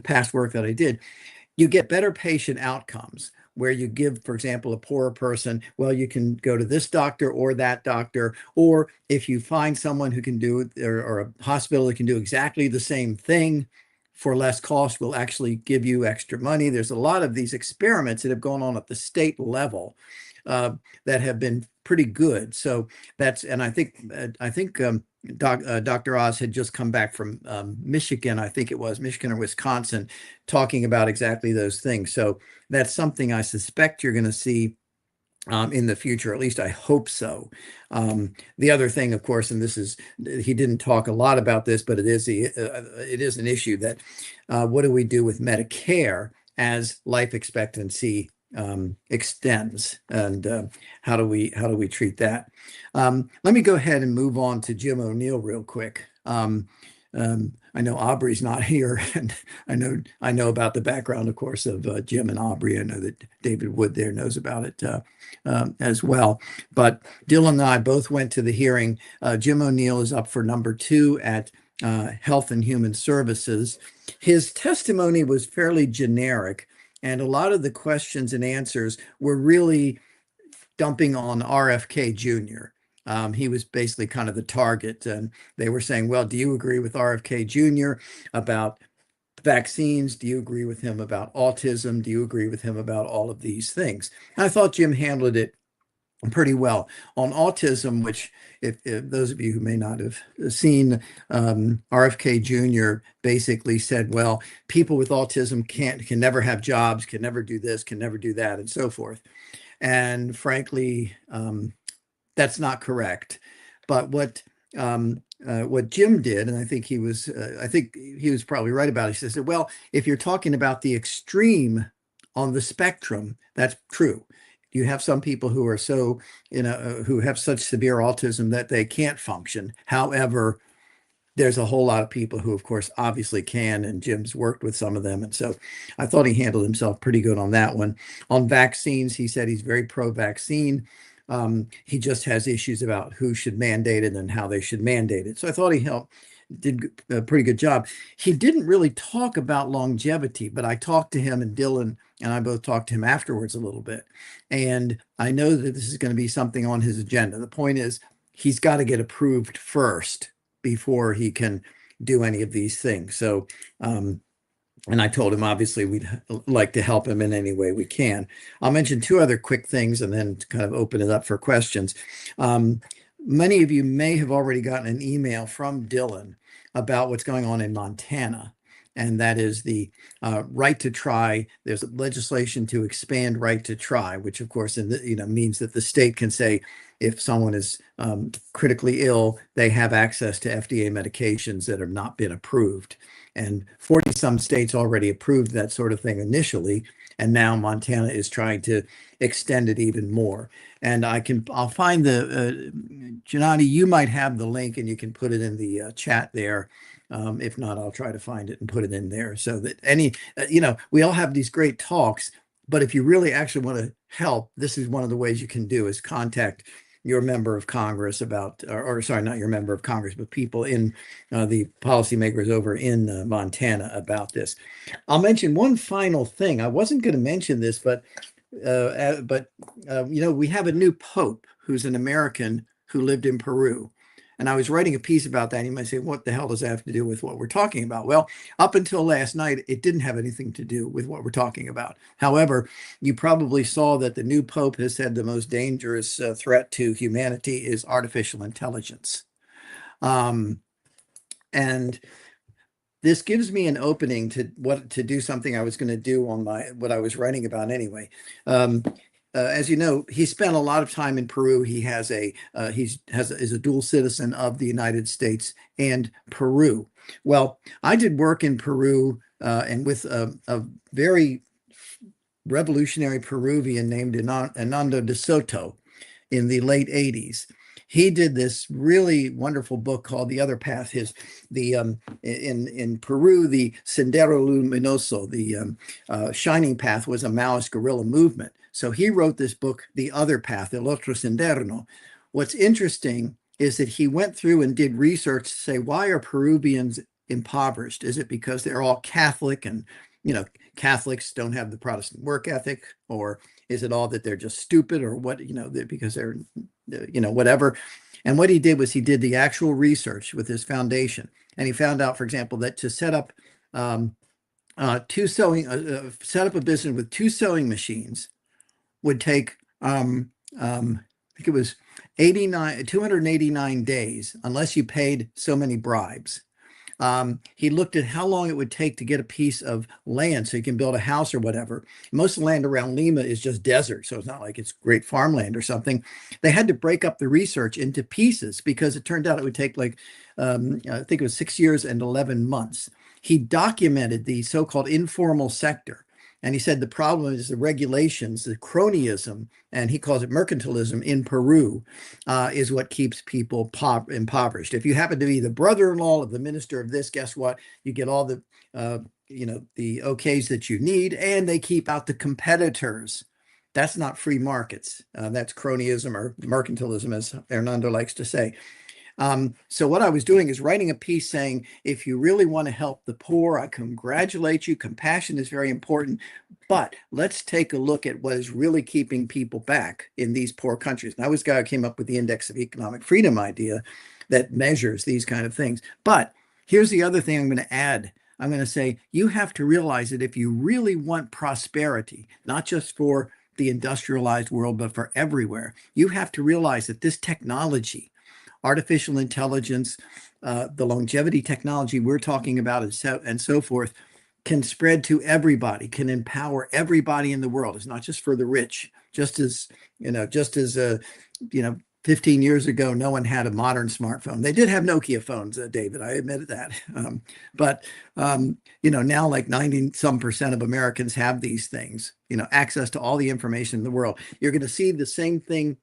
past work that I did, you get better patient outcomes where you give, for example, a poorer person, well, you can go to this doctor or that doctor, or if you find someone who can do it or a hospital that can do exactly the same thing for less cost, will actually give you extra money. There's a lot of these experiments that have gone on at the state level that have been pretty good. So I think Dr. Oz had just come back from Michigan, I think it was Michigan or Wisconsin, talking about exactly those things. So that's something I suspect you're going to see in the future, at least I hope so. The other thing, of course, and he didn't talk a lot about this, but it is an issue that what do we do with Medicare as life expectancy extends, and how do we treat that? Let me go ahead and move on to Jim O'Neill real quick. I know Aubrey's not here, and I know about the background, of course, of Jim and Aubrey. I know that David Wood there knows about it as well. But Dylan and I both went to the hearing. Jim O'Neill is up for number 2 at Health and Human Services. His testimony was fairly generic, and a lot of the questions and answers were really dumping on RFK Jr. He was basically kind of the target, and they were saying, well, do you agree with RFK Jr. about vaccines? Do you agree with him about autism? Do you agree with him about all of these things? And I thought Jim handled it pretty well. On autism, which if those of you who may not have seen, RFK Jr. basically said, well, people with autism can never have jobs, can never do this, can never do that, and so forth. And frankly, that's not correct. But what Jim did, and I think he was probably right about it. He says, well, if you're talking about the extreme on the spectrum, that's true. You have some people who are who have such severe autism that they can't function. However, there's a whole lot of people who, of course, obviously can, and Jim's worked with some of them. And so I thought he handled himself pretty good on that one. On vaccines, he said he's very pro-vaccine. He just has issues about who should mandate it and how they should mandate it. So I thought he did a pretty good job. He didn't really talk about longevity, but I talked to him, and Dylan and I both talked to him afterwards a little bit. And I know that this is going to be something on his agenda. The point is, he's got to get approved first before he can do any of these things. So And I told him, obviously, we'd like to help him in any way we can. I'll mention two other quick things and then kind of open it up for questions. Many of you may have already gotten an email from Dylan about what's going on in Montana. And that is the right to try. There's legislation to expand right to try, which of course means that the state can say if someone is critically ill, they have access to FDA medications that have not been approved. And 40 some states already approved that sort of thing initially. And now Montana is trying to extend it even more. And I'll find Janani, you might have the link and you can put it in the chat there. If not, I'll try to find it and put it in there so that we all have these great talks, but if you really actually want to help, this is one of the ways you can do is contact your member of Congress or sorry, not your member of Congress, but people in the policymakers over in Montana about this. I'll mention one final thing. I wasn't going to mention this, but we have a new Pope who's an American who lived in Peru. And I was writing a piece about that. And you might say, what the hell does that have to do with what we're talking about? Well, up until last night, it didn't have anything to do with what we're talking about. However, you probably saw that the new Pope has said the most dangerous threat to humanity is artificial intelligence. And this gives me an opening to do something I was going to do on what I was writing about anyway. As you know, he spent a lot of time in Peru. He is a dual citizen of the United States and Peru. Well, I did work in Peru and with a very revolutionary Peruvian named Hernando de Soto in the late 80s. He did this really wonderful book called The Other Path. In Peru, the Sendero Luminoso, the Shining Path, was a Maoist guerrilla movement. So he wrote this book, The Other Path, El Otro Sendero. What's interesting is that he went through and did research to say, why are Peruvians impoverished? Is it because they're all Catholic and, Catholics don't have the Protestant work ethic? Or is it all that they're just stupid or what, because they're, whatever. And what he did was he did the actual research with his foundation. And he found out, for example, that to set up set up a business with 2 sewing machines would take, I think it was 289 days, unless you paid so many bribes. He looked at how long it would take to get a piece of land so you can build a house or whatever. Most of the land around Lima is just desert, so it's not like it's great farmland or something. They had to break up the research into pieces because it turned out it would take I think it was 6 years and 11 months. He documented the so-called informal sector. And he said the problem is the regulations, the cronyism, and he calls it mercantilism in Peru, is what keeps people impoverished. If you happen to be the brother-in-law of the minister of this, guess what? You get all the, the okays that you need, and they keep out the competitors. That's not free markets. That's cronyism or mercantilism, as Hernando likes to say. So what I was doing is writing a piece saying, if you really want to help the poor, I congratulate you. Compassion is very important, but let's take a look at what is really keeping people back in these poor countries. And I was the guy who came up with the Index of Economic Freedom idea that measures these kind of things. But here's the other thing I'm going to add. I'm going to say, you have to realize that if you really want prosperity, not just for the industrialized world, but for everywhere, you have to realize that this technology, artificial intelligence, the longevity technology we're talking about, and so forth, can spread to everybody, can empower everybody in the world. It's not just for the rich. Just as 15 years ago, no one had a modern smartphone. They did have Nokia phones, David, I admitted that. But now like 90% of Americans have these things, access to all the information in the world. You're going to see the same thing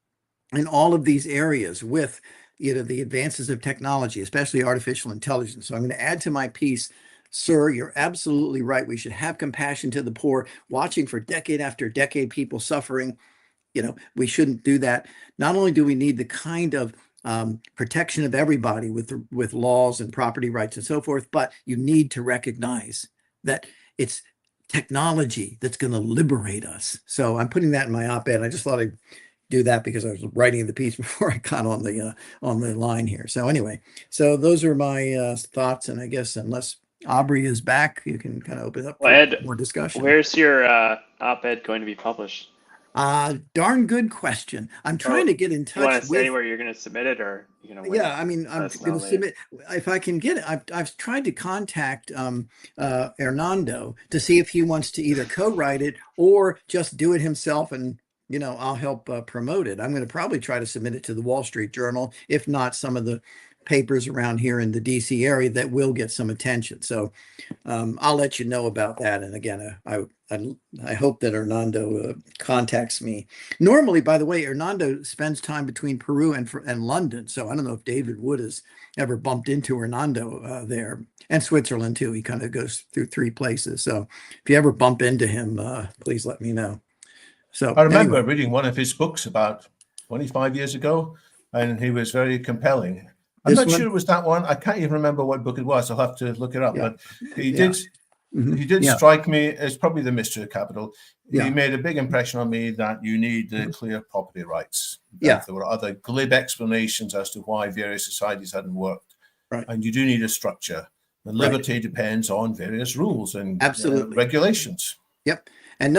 in all of these areas with the advances of technology, especially artificial intelligence. So I'm going to add to my piece, sir, you're absolutely right. We should have compassion to the poor, watching for decade after decade, people suffering. We shouldn't do that. Not only do we need the kind of protection of everybody with laws and property rights and so forth, but you need to recognize that it's technology that's going to liberate us. So I'm putting that in my op-ed. I just thought I'd do that because I was writing the piece before I got on the line here. So anyway, so those are my thoughts, and I guess unless Aubrey is back, you can kind of open up
Well,
for
Ed,
more discussion.
where's your op-ed going to be published?
Darn good question. I'm trying to get in
You want
touch
to say
with.
where you're going to submit it, or you're going to wait?
Yeah, I mean, I'm going to submit if I can get it. I've tried to contact Hernando to see if he wants to either co-write it or just do it himself, and I'll help promote it. I'm going to probably try to submit it to the Wall Street Journal, if not some of the papers around here in the DC area that will get some attention. So I'll let you know about that. And again, I hope that Hernando contacts me. Normally, by the way, Hernando spends time between Peru and London. So I don't know if David Wood has ever bumped into Hernando there, and Switzerland too. He kind of goes through 3 places. So if you ever bump into him, please let me know. So
I remember reading one of his books about 25 years ago, and he was very compelling. I'm not sure it was that one. I can't even remember what book it was. I'll have to look it up. Yeah. But he did strike me as probably the mystery of capital. He made a big impression on me that you need the clear property rights. There were other glib explanations as to why various societies hadn't worked.
Right.
And you do need a structure. And liberty depends on various rules and
absolutely
regulations.
Yep. And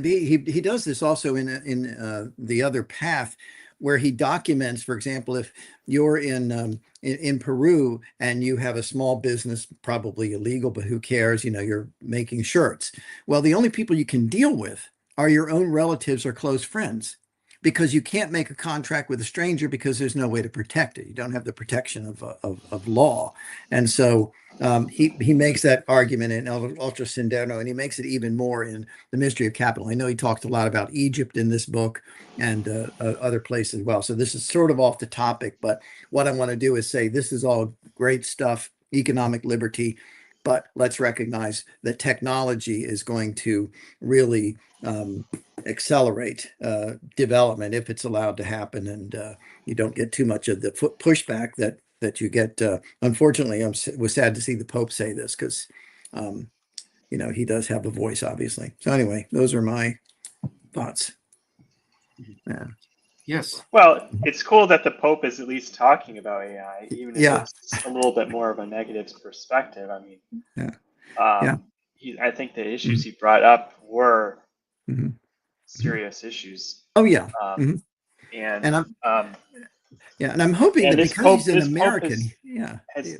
he does this also in The Other Path, where he documents, for example, if you're in Peru and you have a small business, probably illegal, but who cares? You're making shirts. Well, the only people you can deal with are your own relatives or close friends, because you can't make a contract with a stranger because there's no way to protect it. You don't have the protection of law. And so he makes that argument in Ultra Sendero, and he makes it even more in The Mystery of Capital. I know he talked a lot about Egypt in this book and other places as well. So this is sort of off the topic, but what I want to do is say this is all great stuff, economic liberty, but let's recognize that technology is going to really accelerate development if it's allowed to happen, and you don't get too much of the pushback that you get. Unfortunately, I was sad to see the Pope say this, because he does have a voice, obviously. So anyway, those are my thoughts. Yeah.
Yes.
Well, it's cool that the Pope is at least talking about AI, even if it's a little bit more of a negative perspective. I mean, I think the issues he brought up were serious issues.
Oh yeah.
And
I'm hoping that because he's an American,
has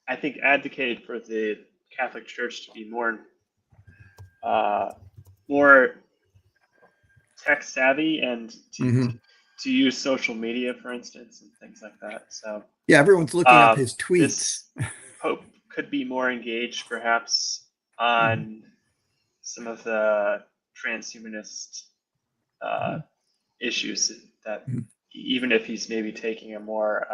I think advocated for the Catholic Church to be more tech savvy and to use social media, for instance, and things like that. So
everyone's looking up his tweets.
This Pope could be more engaged, perhaps, on some of the transhumanist issues that, even if he's maybe taking a more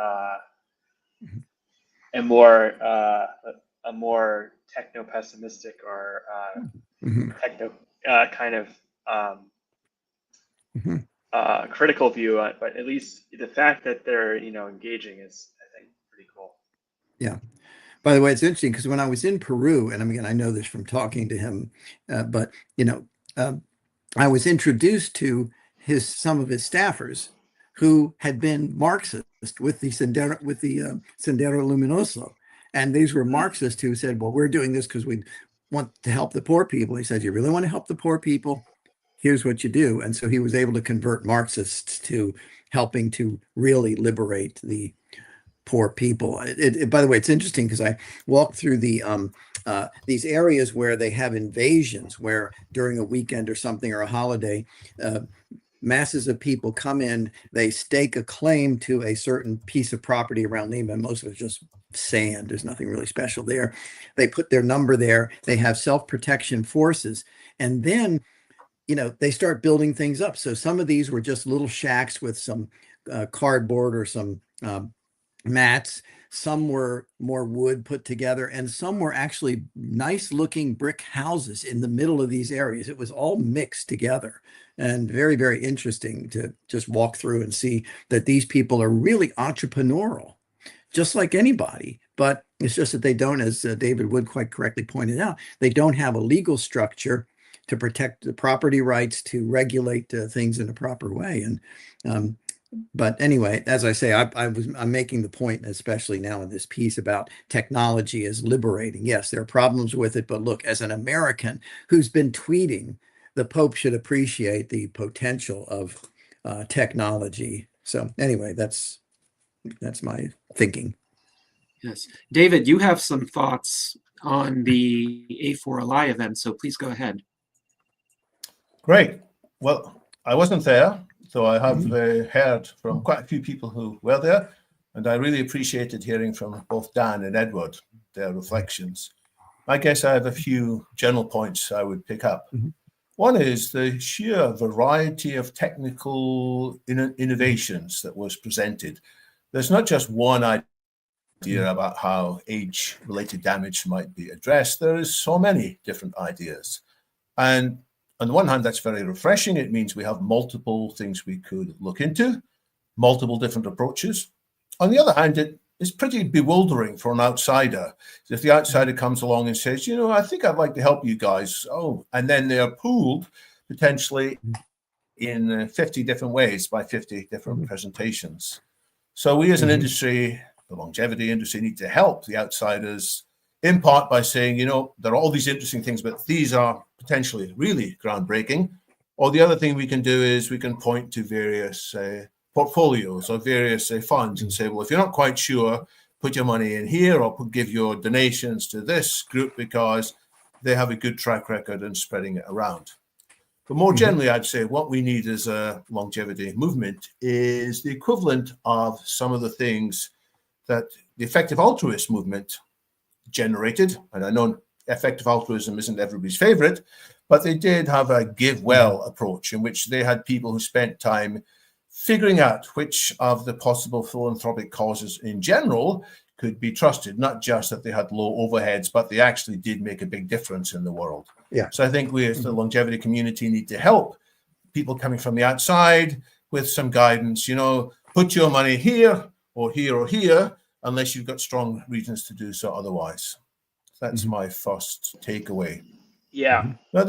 techno pessimistic or techno kind of critical view, but at least the fact that they're engaging is, I think, pretty cool.
Yeah. By the way, it's interesting because when I was in Peru, and again, I know this from talking to him, but I was introduced to some of his staffers who had been Marxist with the Sendero Luminoso, and these were Marxists who said, "Well, we're doing this because we want to help the poor people." He said, "You really want to help the poor people? Here's what you do." And so he was able to convert Marxists to helping to really liberate the poor people. By the way, it's interesting because I walked through these areas where they have invasions, where during a weekend or something or a holiday, masses of people come in, they stake a claim to a certain piece of property around Lima. Most of it's just sand. There's nothing really special there. They put their number there. They have self-protection forces. And then, they start building things up. So some of these were just little shacks with some cardboard or some mats. Some were more wood put together, and some were actually nice looking brick houses in the middle of these areas. It was all mixed together, and very, very interesting to just walk through and see that these people are really entrepreneurial, just like anybody. But it's just that they don't, as David Wood quite correctly pointed out, they don't have a legal structure to protect the property rights, to regulate things in a proper way. And But anyway, as I say, I'm making the point, especially now in this piece, about technology is liberating. Yes, there are problems with it, but look, as an American who's been tweeting, the Pope should appreciate the potential of technology. So anyway, that's my thinking.
Yes. David, you have some thoughts on the A4LI event, so please go ahead.
Great. Well, I wasn't there, so I have heard from quite a few people who were there, and I really appreciated hearing from both Dan and Edward, their reflections. I guess I have a few general points I would pick up. One is the sheer variety of technical innovations that was presented. There's not just one idea about how age-related damage might be addressed. There is so many different ideas. And on the one hand, that's very refreshing. It means we have multiple things we could look into, multiple different approaches. On the other hand, it is pretty bewildering for an outsider. If the outsider comes along and says, you know, I think I'd like to help you guys. Oh, and then they are pooled potentially in 50 different ways by 50 different presentations. So we as an industry, the longevity industry, need to help the outsiders in part by saying, you know, there are all these interesting things, but these are potentially really groundbreaking. Or the other thing we can do is we can point to various portfolios or various funds and say, well, if you're not quite sure, put your money in here or give your donations to this group because they have a good track record in spreading it around. But more generally, I'd say what we need as a longevity movement is the equivalent of some of the things that the effective altruist movement generated. And I know effective altruism isn't everybody's favorite, but they did have a give well approach in which they had people who spent time figuring out which of the possible philanthropic causes in general could be trusted, not just that they had low overheads, but they actually did make a big difference in the world.
Yeah.
So I think we as the longevity community need to help people coming from the outside with some guidance, you know, put your money here or here or here, unless you've got strong reasons to do so otherwise. That's my first takeaway.
Yeah.
Now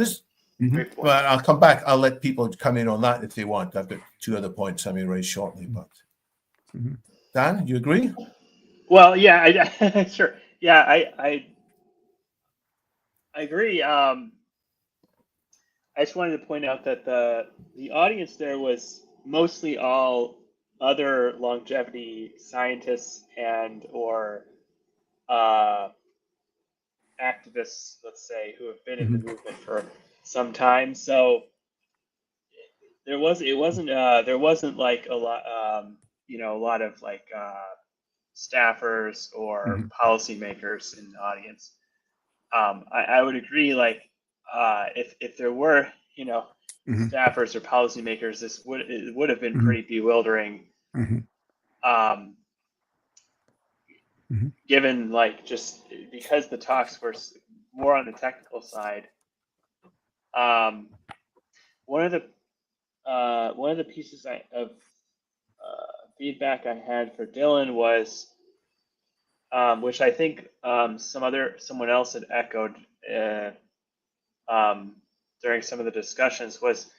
well, I'll come back. I'll let people come in on that if they want. I've got two other points I may raise shortly, but Dan, you agree?
Well, yeah, sure. Yeah, I agree. I just wanted to point out that the audience there was mostly all other longevity scientists and or activists, let's say, who have been in the movement for some time. So there wasn't like a lot a lot of like staffers or policymakers in the audience. I would agree, like if there were staffers or policymakers, it would have been pretty bewildering. Given like just because the talks were more on the technical side. One of the pieces of feedback I had for Dylan was, which I think someone else had echoed during some of the discussions, was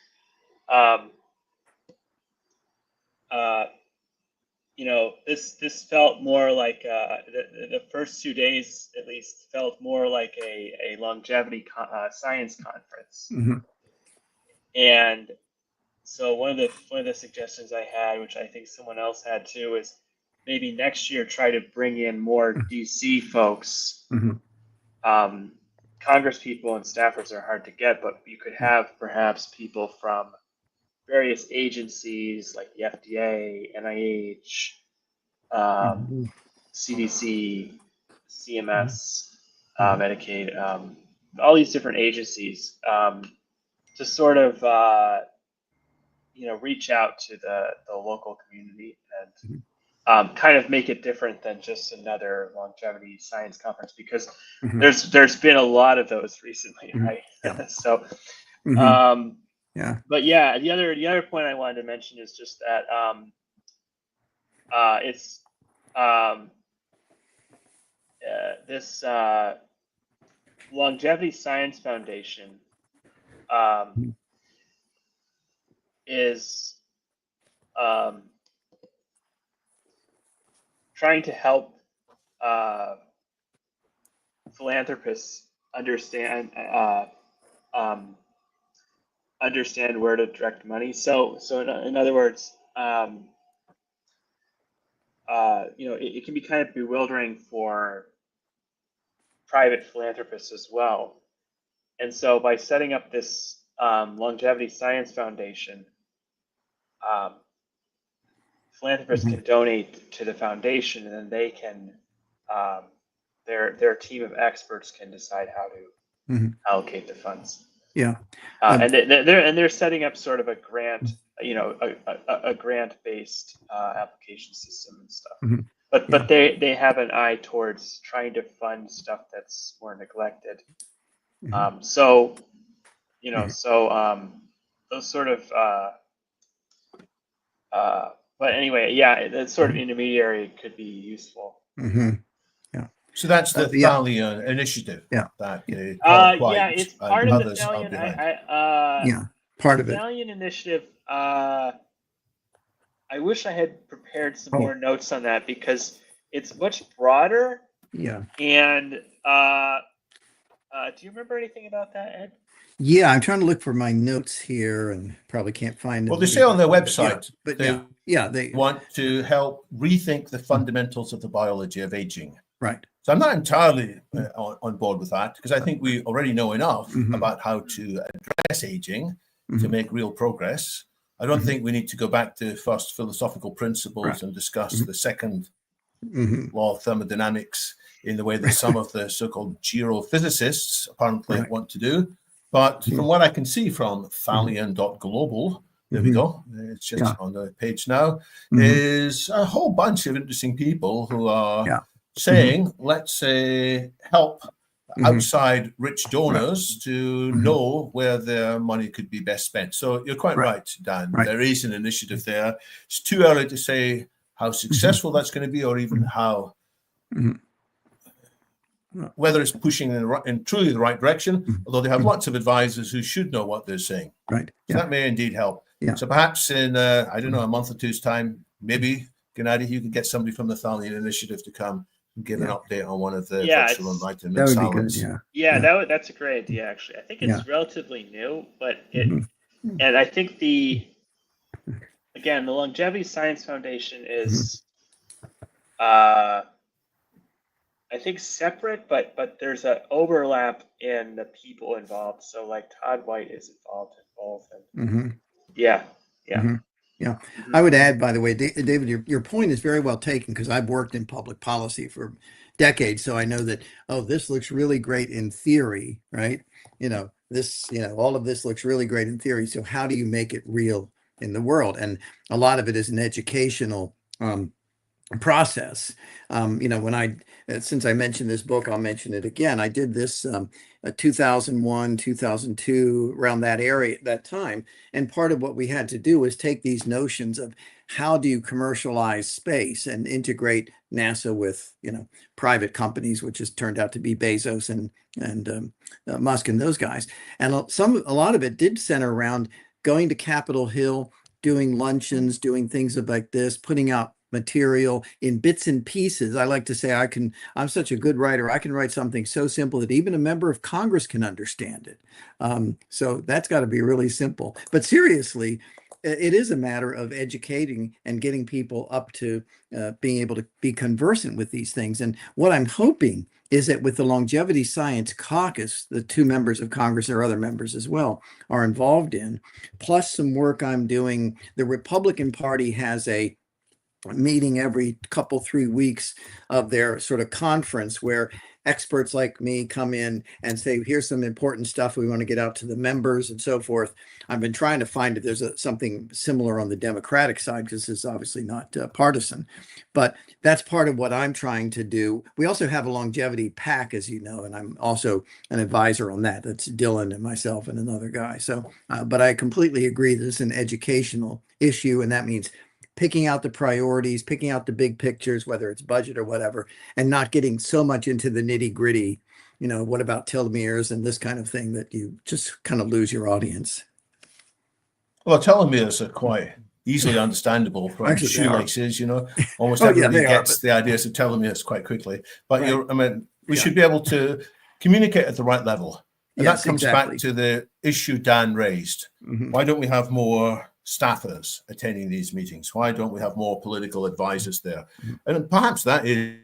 this felt more like the first 2 days at least felt more like a longevity science conference. And so one of the suggestions I had, which I think someone else had too, is maybe next year try to bring in more DC folks. Congress people and staffers are hard to get, but you could have perhaps people from various agencies like the FDA, NIH, CDC, CMS, Medicaid, all these different agencies to sort of reach out to the local community and kind of make it different than just another longevity science conference, because there's been a lot of those recently, right? So but yeah, the other point I wanted to mention is just that it's this Longevity Science Foundation is trying to help philanthropists understand understand where to direct money. So in other words, it can be kind of bewildering for private philanthropists as well. And so by setting up this Longevity Science Foundation, philanthropists can donate to the foundation, and then they can, their team of experts can decide how to allocate the funds.
Yeah.
And they're setting up sort of a grant, a grant-based application system and stuff. But they have an eye towards trying to fund stuff that's more neglected. So those sort of but anyway, yeah, that sort of intermediary could be useful.
Yeah.
So that's the Thalian initiative.
Yeah.
That
it's part of the Thalian.
Part of it.
Thalian initiative. I wish I had prepared some more notes on that because it's much broader.
Yeah.
And do you remember anything about that, Ed?
Yeah, I'm trying to look for my notes here and probably can't find them.
Well, they say on their website,
they
want to help rethink the fundamentals of the biology of aging.
Right.
So I'm not entirely on board with that because I think we already know enough about how to address aging to make real progress. I don't think we need to go back to first philosophical principles and discuss the second law of thermodynamics in the way that some of the so-called geophysicists apparently want to do. But from what I can see from Thalian.global, there we go, it's just on the page now, is a whole bunch of interesting people who are saying, let's say, help outside rich donors to know where their money could be best spent. So you're quite right, Dan. There is an initiative there. It's too early to say how successful that's going to be or even how, whether it's pushing in truly the right direction, although they have lots of advisors who should know what they're saying.
Right.
So that may indeed help.
Yeah.
So perhaps in, I don't know, a month or two's time, maybe, Gennady, you can get somebody from the Thalian Initiative to come and give an update on one of the virtual Enlightenment Salons.
That's a great idea, actually. I think it's relatively new, but and I think the Longevity Science Foundation is, I think, separate, but there's an overlap in the people involved. So like Todd White is involved in both. And
I would add, by the way, David, your point is very well taken because I've worked in public policy for decades. So I know that, this looks really great in theory, right? All of this looks really great in theory. So how do you make it real in the world? And a lot of it is an educational process. Since I mentioned this book, I'll mention it again. I did this 2001, 2002, around that time. And part of what we had to do was take these notions of how do you commercialize space and integrate NASA with, private companies, which has turned out to be Bezos and Musk and those guys. And a lot of it did center around going to Capitol Hill, doing luncheons, doing things like this, putting out material in bits and pieces. I like to say I'm such a good writer. I can write something so simple that even a member of Congress can understand it. So that's got to be really simple. But seriously, it is a matter of educating and getting people up to being able to be conversant with these things. And what I'm hoping is that with the Longevity Science Caucus, the 2 members of Congress, or other members as well, are involved in, plus some work I'm doing. The Republican Party has a meeting every 3 weeks of their sort of conference where experts like me come in and say, here's some important stuff we want to get out to the members and so forth. I've been trying to find if there's something similar on the Democratic side, because it's obviously not partisan, but that's part of what I'm trying to do. We also have a longevity PAC, as you know, and I'm also an advisor on that. That's Dylan and myself and another guy. So, but I completely agree that it's an educational issue, and that means picking out the priorities, picking out the big pictures, whether it's budget or whatever, and not getting so much into the nitty gritty, what about telomeres and this kind of thing that you just kind of lose your audience.
Well, telomeres are quite easily understandable from
Actually, they are.
shoelaces, you know, almost
Oh, yeah,
everybody
they are,
gets the idea of telling me this quite quickly. But
Right.
I mean, we
Yeah.
should be able to communicate at the right level. And
Yes,
that comes
exactly.
back to the issue Dan raised.
Mhm.
Why don't we have more staffers attending these meetings? Why don't we have more political advisors there?
Mhm.
And perhaps that is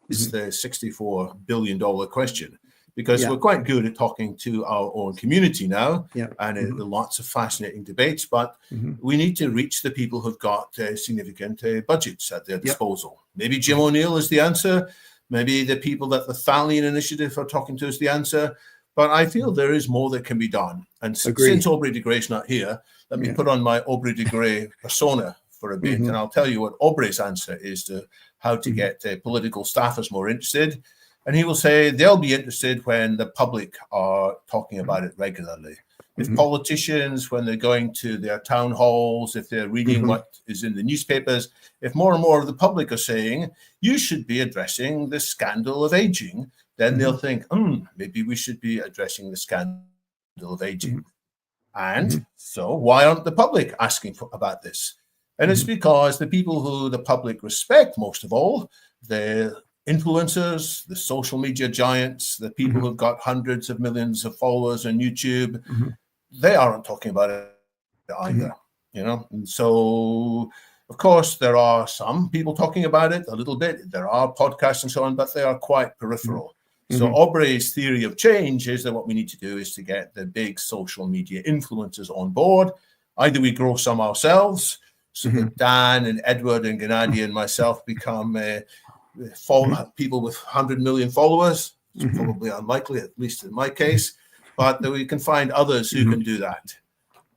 Mhm.
the $64 billion question, because
Yeah.
we're quite good at talking to our own community now,
Yeah.
and
Mhm.
lots of fascinating debates, but
Mhm.
we need to reach the people who've got significant budgets at their
Yep.
disposal. Maybe Jim O'Neill is the answer. Maybe the people that the Thalian Initiative are talking to is the answer. But I feel there is more that can be done. And
Agreed.
since Aubrey de Grey's not here, let me
Yeah.
put on my Aubrey de Grey persona for a bit,
Mhm.
and I'll tell you what Aubrey's answer is to how to
Mhm.
get political staffers more interested. And he will say they'll be interested when the public are talking about it regularly. If
Mhm.
politicians, when they're going to their town halls, if they're reading
Mhm.
what is in the newspapers, if more and more of the public are saying, you should be addressing the scandal of aging, then they'll think, maybe we should be addressing the scandal of aging.
Mhm.
And
Mhm.
so why aren't the public asking about this? And it's
Mhm.
because the people who the public respect most of all, the influencers, the social media giants, the people
Mhm.
who've got hundreds of millions of followers on YouTube,
Mhm.
they aren't talking about it either,
Mhm.
you know. And so, of course, there are some people talking about it a little bit. There are podcasts and so on, but they are quite peripheral. So
Mhm.
Aubrey's theory of change is that what we need to do is to get the big social media influencers on board. Either we grow some ourselves, so
Mhm.
that Dan and Edward and Gennady and myself become people with 100 million followers. It's
Mhm.
probably unlikely, at least in my case, but that we can find others who
Mhm.
can do that.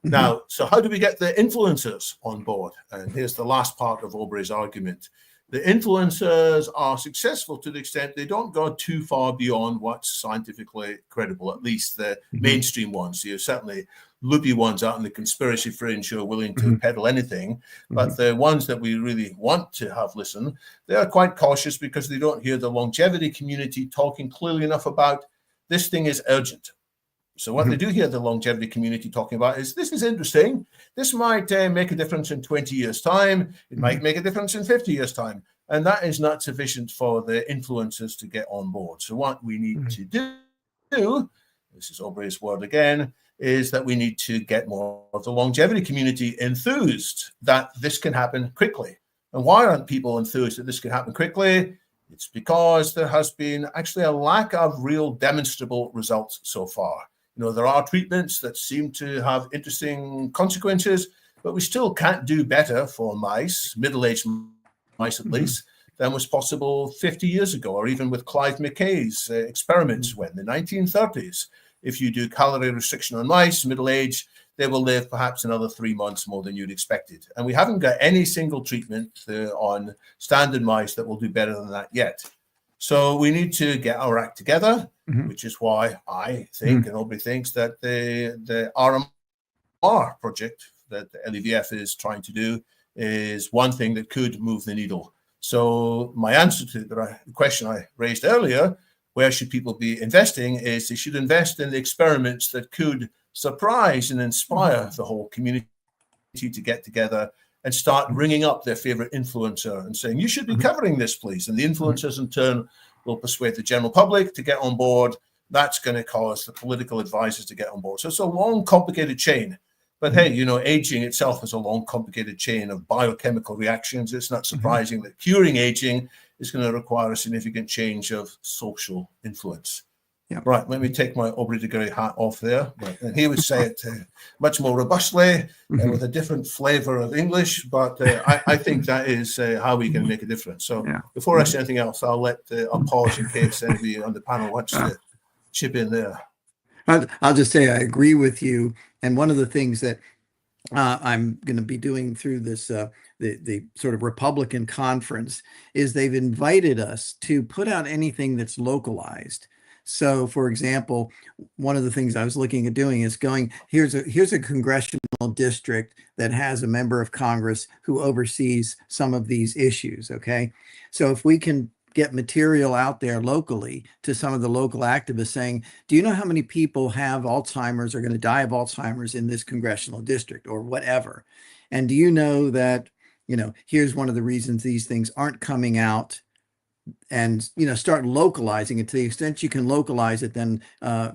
Mhm.
Now, so how do we get the influencers on board? And here's the last part of Aubrey's argument. The influencers are successful to the extent they don't go too far beyond what's scientifically credible, at least the
Mhm.
mainstream ones. You're certainly loopy ones out in the conspiracy fringe who are willing to
Mhm.
peddle anything.
Mhm.
But the ones that we really want to have listen, they are quite cautious because they don't hear the longevity community talking clearly enough about this thing is urgent. So what they do hear the longevity community talking about is, this is interesting. This might make a difference in 20 years' time. It might make a difference in 50 years' time. And that is not sufficient for the influencers to get on board. So what we need to do, this is Aubrey's word again, is that we need to get more of the longevity community enthused that this can happen quickly. And why aren't people enthused that this can happen quickly? It's because there has been actually a lack of real demonstrable results so far. You know, there are treatments that seem to have interesting consequences, but we still can't do better for mice, middle-aged mice at least, than was possible 50 years ago, or even with Clive McKay's experiments when in the 1930s. If you do calorie restriction on mice, middle-aged, they will live perhaps another 3 months more than you'd expected. And we haven't got any single treatment on standard mice that will do better than that yet. So we need to get our act together, which is why I think, and Aubrey thinks, that the RMR project that the LEVF is trying to do is one thing that could move the needle. So my answer to the question I raised earlier, where should people be investing, is they should invest in the experiments that could surprise and inspire the whole community to get together and start ringing up their favorite influencer and saying, you should be covering this, please. And the influencers in turn will persuade the general public to get on board. That's going to cause the political advisors to get on board. So it's a long, complicated chain. But hey, you know, aging itself is a long, complicated chain of biochemical reactions. It's not surprising that curing aging is going to require a significant change of social influence.
Yeah.
Right, let me take my Aubrey de Grey hat off there. Right. And he would say it much more robustly with a different flavor of English, but I think that is how we can make a difference. So before I say anything else, I'll pause in case anybody on the panel wants to chip in there.
I'll just say I agree with you. And one of the things that I'm going to be doing through this the sort of Republican conference is they've invited us to put out anything that's localized. So, for example, one of the things I was looking at doing is going, here's a congressional district that has a member of Congress who oversees some of these issues. Okay, so if we can get material out there locally to some of the local activists saying, do you know how many people have Alzheimer's or going to die of Alzheimer's in this congressional district or whatever? And do you know that, here's one of the reasons these things aren't coming out, and, start localizing it. To the extent you can localize it, then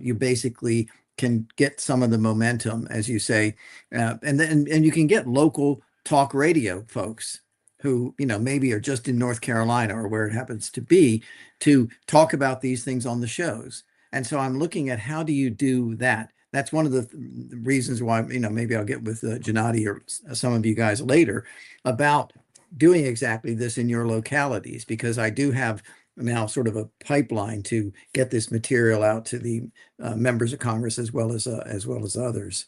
you basically can get some of the momentum, as you say, and you can get local talk radio folks who, maybe are just in North Carolina or where it happens to be, to talk about these things on the shows. And so I'm looking at, how do you do that? That's one of the reasons why, maybe I'll get with Gennady or some of you guys later about doing exactly this in your localities, because I do have now sort of a pipeline to get this material out to the members of Congress as well as others.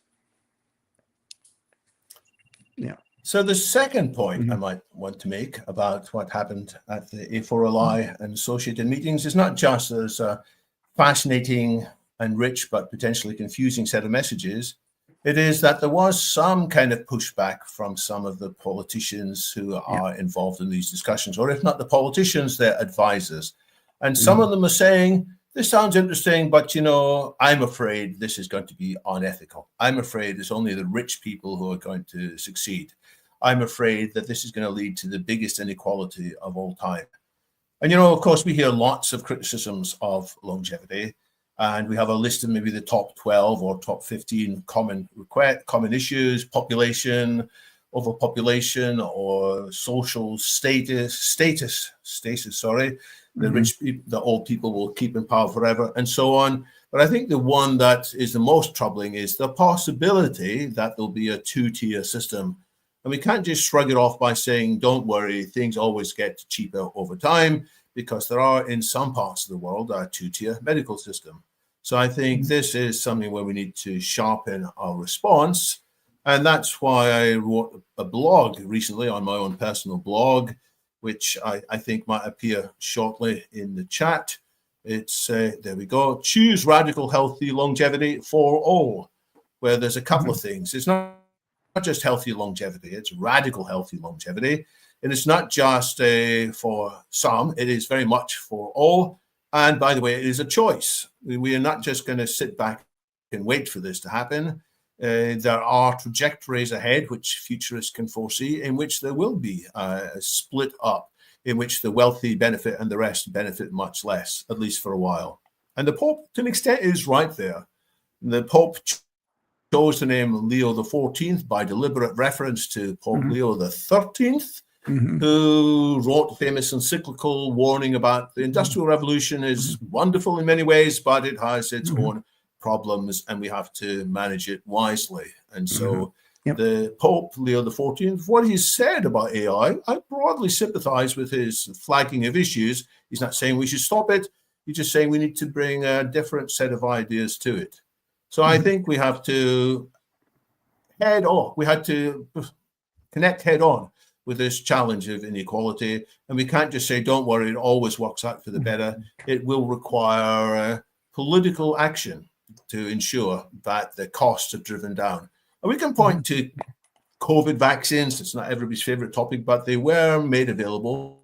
Yeah.
So the second point I might want to make about what happened at the A4LI and associated meetings is not just as a fascinating and rich but potentially confusing set of messages. It is that there was some kind of pushback from some of the politicians who are involved in these discussions, or if not the politicians, their advisors. And some of them are saying, this sounds interesting, but, I'm afraid this is going to be unethical. I'm afraid it's only the rich people who are going to succeed. I'm afraid that this is going to lead to the biggest inequality of all time. And, of course, we hear lots of criticisms of longevity. And we have a list of maybe the top 12 or top 15 common issues: population, overpopulation, or social status, the rich people, the old people will keep in power forever, and so on. But I think the one that is the most troubling is the possibility that there'll be a two-tier system. And we can't just shrug it off by saying, don't worry, things always get cheaper over time, because there are, in some parts of the world, a two-tier medical system. So I think this is something where we need to sharpen our response. And that's why I wrote a blog recently on my own personal blog, which I think might appear shortly in the chat. It's, there we go, Choose Radical Healthy Longevity for All, where there's a couple of things. It's not just healthy longevity, it's radical healthy longevity. And it's not just for some, it is very much for all. And by the way, it is a choice. We are not just going to sit back and wait for this to happen. There are trajectories ahead, which futurists can foresee, in which there will be a split up, in which the wealthy benefit and the rest benefit much less, at least for a while. And the Pope, to an extent, is right there. The Pope chose the name Leo XIV by deliberate reference to Pope Leo XIII, who wrote a famous encyclical warning about the Industrial Revolution is wonderful in many ways, but it has its own problems, and we have to manage it wisely. And so the Pope, Leo XIV, what he said about AI, I broadly sympathize with his flagging of issues. He's not saying we should stop it. He's just saying we need to bring a different set of ideas to it. So I think we have to connect head on with this challenge of inequality. And we can't just say, don't worry, it always works out for the better. It will require political action to ensure that the costs are driven down. And we can point to COVID vaccines. It's not everybody's favorite topic, but they were made available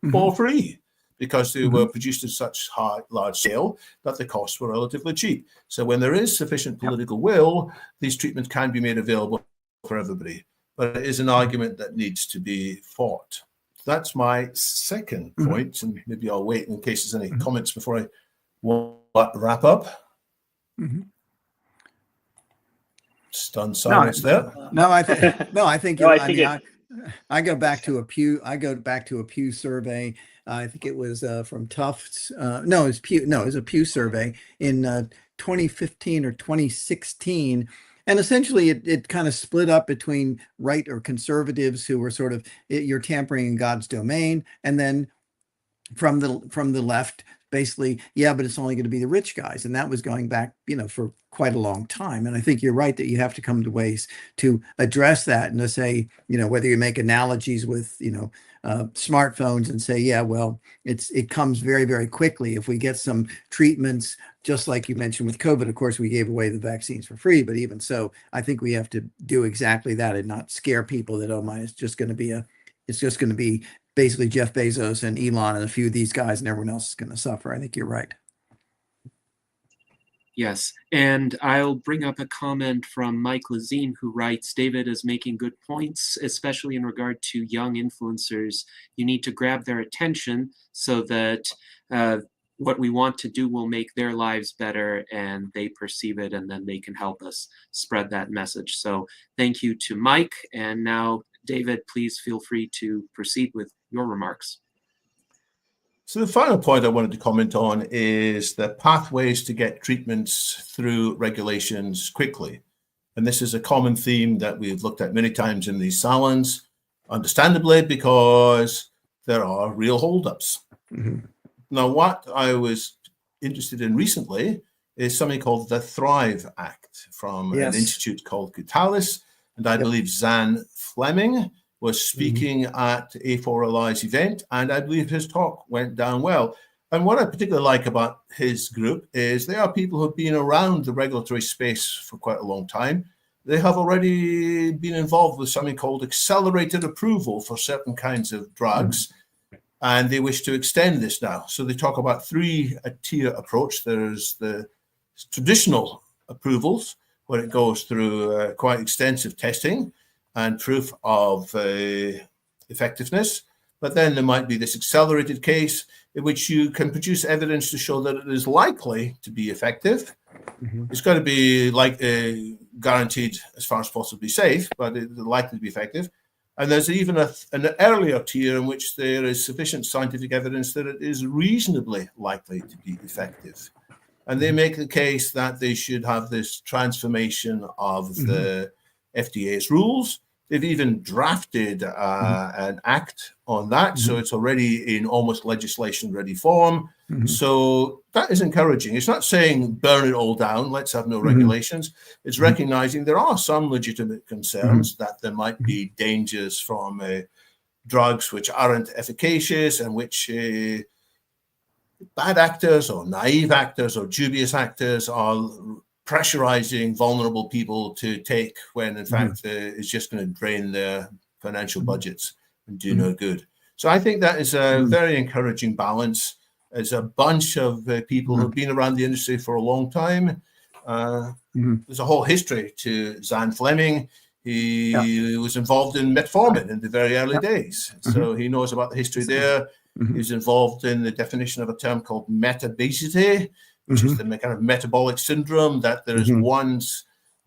for free because they were produced at such large scale that the costs were relatively cheap. So when there is sufficient political will, these treatments can be made available for everybody. But it is an argument that needs to be fought. That's my second point, and maybe I'll wait in case there's any comments before I wrap up. Stunned silence there.
I think I go back to a Pew survey. I think it was from Tufts. It was a Pew survey in 2015 or 2016. And essentially, it kind of split up between right or conservatives who were sort of, you're tampering in God's domain, and then from the left, basically, yeah, but it's only going to be the rich guys, and that was going back, for quite a long time. And I think you're right that you have to come to ways to address that and to say, whether you make analogies with, smartphones and say, yeah, well, it comes very, very quickly if we get some treatments. Just like you mentioned with COVID, of course, we gave away the vaccines for free. But even so, I think we have to do exactly that and not scare people that, oh my, it's just going to be basically Jeff Bezos and Elon and a few of these guys, and everyone else is going to suffer. I think you're right.
Yes, and I'll bring up a comment from Mike Lazine, who writes, David is making good points, especially in regard to young influencers. You need to grab their attention so that what we want to do will make their lives better and they perceive it, and then they can help us spread that message. So thank you to Mike. And now, David, please feel free to proceed with your remarks.
So the final point I wanted to comment on is the pathways to get treatments through regulations quickly. And this is a common theme that we've looked at many times in these salons, understandably, because there are real holdups.
Mm-hmm.
Now, what I was interested in recently is something called the Thrive Act from an institute called Catalyst. And I believe Zan Fleming was speaking at A4LI's event, and I believe his talk went down well. And what I particularly like about his group is they are people who have been around the regulatory space for quite a long time. They have already been involved with something called accelerated approval for certain kinds of drugs, and they wish to extend this now. So they talk about three-tier approach. There's the traditional approvals, where it goes through quite extensive testing and proof of effectiveness. But then there might be this accelerated case in which you can produce evidence to show that it is likely to be effective. It's got to be guaranteed as far as possibly safe, but it's likely to be effective. And there's even an earlier tier in which there is sufficient scientific evidence that it is reasonably likely to be effective. And they make the case that they should have this transformation of the FDA's rules. They've even drafted an act on that, so it's already in almost legislation-ready form. So that is encouraging. It's not saying burn it all down, let's have no regulations. It's recognizing there are some legitimate concerns that there might be dangers from drugs which aren't efficacious and which bad actors or naive actors or dubious actors are pressurizing vulnerable people to take when in fact it's just going to drain their financial budgets and do no good. So I think that is a very encouraging balance. There's a bunch of people who've been around the industry for a long time. There's a whole history to Zan Fleming. He was involved in metformin in the very early days. So he knows about the history there. He was involved in the definition of a term called metabesity, which is the kind of metabolic syndrome, that there is one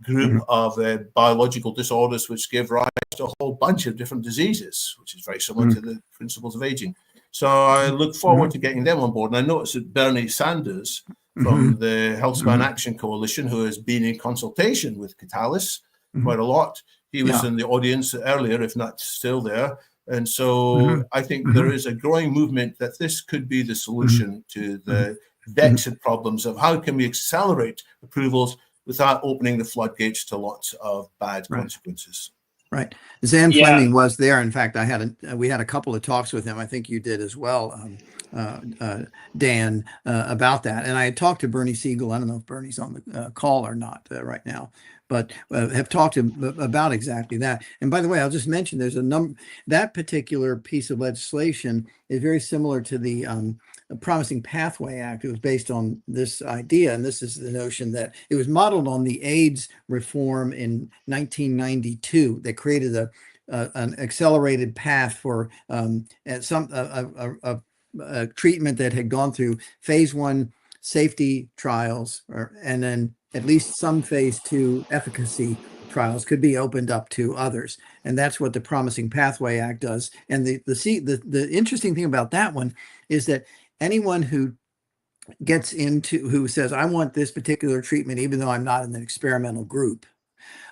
group of biological disorders which give rise to a whole bunch of different diseases, which is very similar to the principles of aging. So I look forward to getting them on board. And I noticed that Bernie Sanders from the Healthspan Action Coalition, who has been in consultation with Catalyst quite a lot, he was in the audience earlier, if not still there. And so I think there is a growing movement that this could be the solution to the vexed problems of how can we accelerate approvals without opening the floodgates to lots of bad consequences.
Right. Zan Fleming was there. In fact, we had a couple of talks with him. I think you did as well, Dan, about that. And I had talked to Bernie Siegel. I don't know if Bernie's on the call or not right now, but have talked to him about exactly that. And by the way, I'll just mention there's that particular piece of legislation is very similar to the Promising Pathway Act. It was based on this idea, and this is the notion that it was modeled on the AIDS reform in 1992 that created an accelerated path for a treatment that had gone through phase 1 safety trials, and then at least some phase 2 efficacy trials could be opened up to others. And that's what the Promising Pathway Act does. And the interesting thing about that one is that anyone who says, I want this particular treatment, even though I'm not in an experimental group,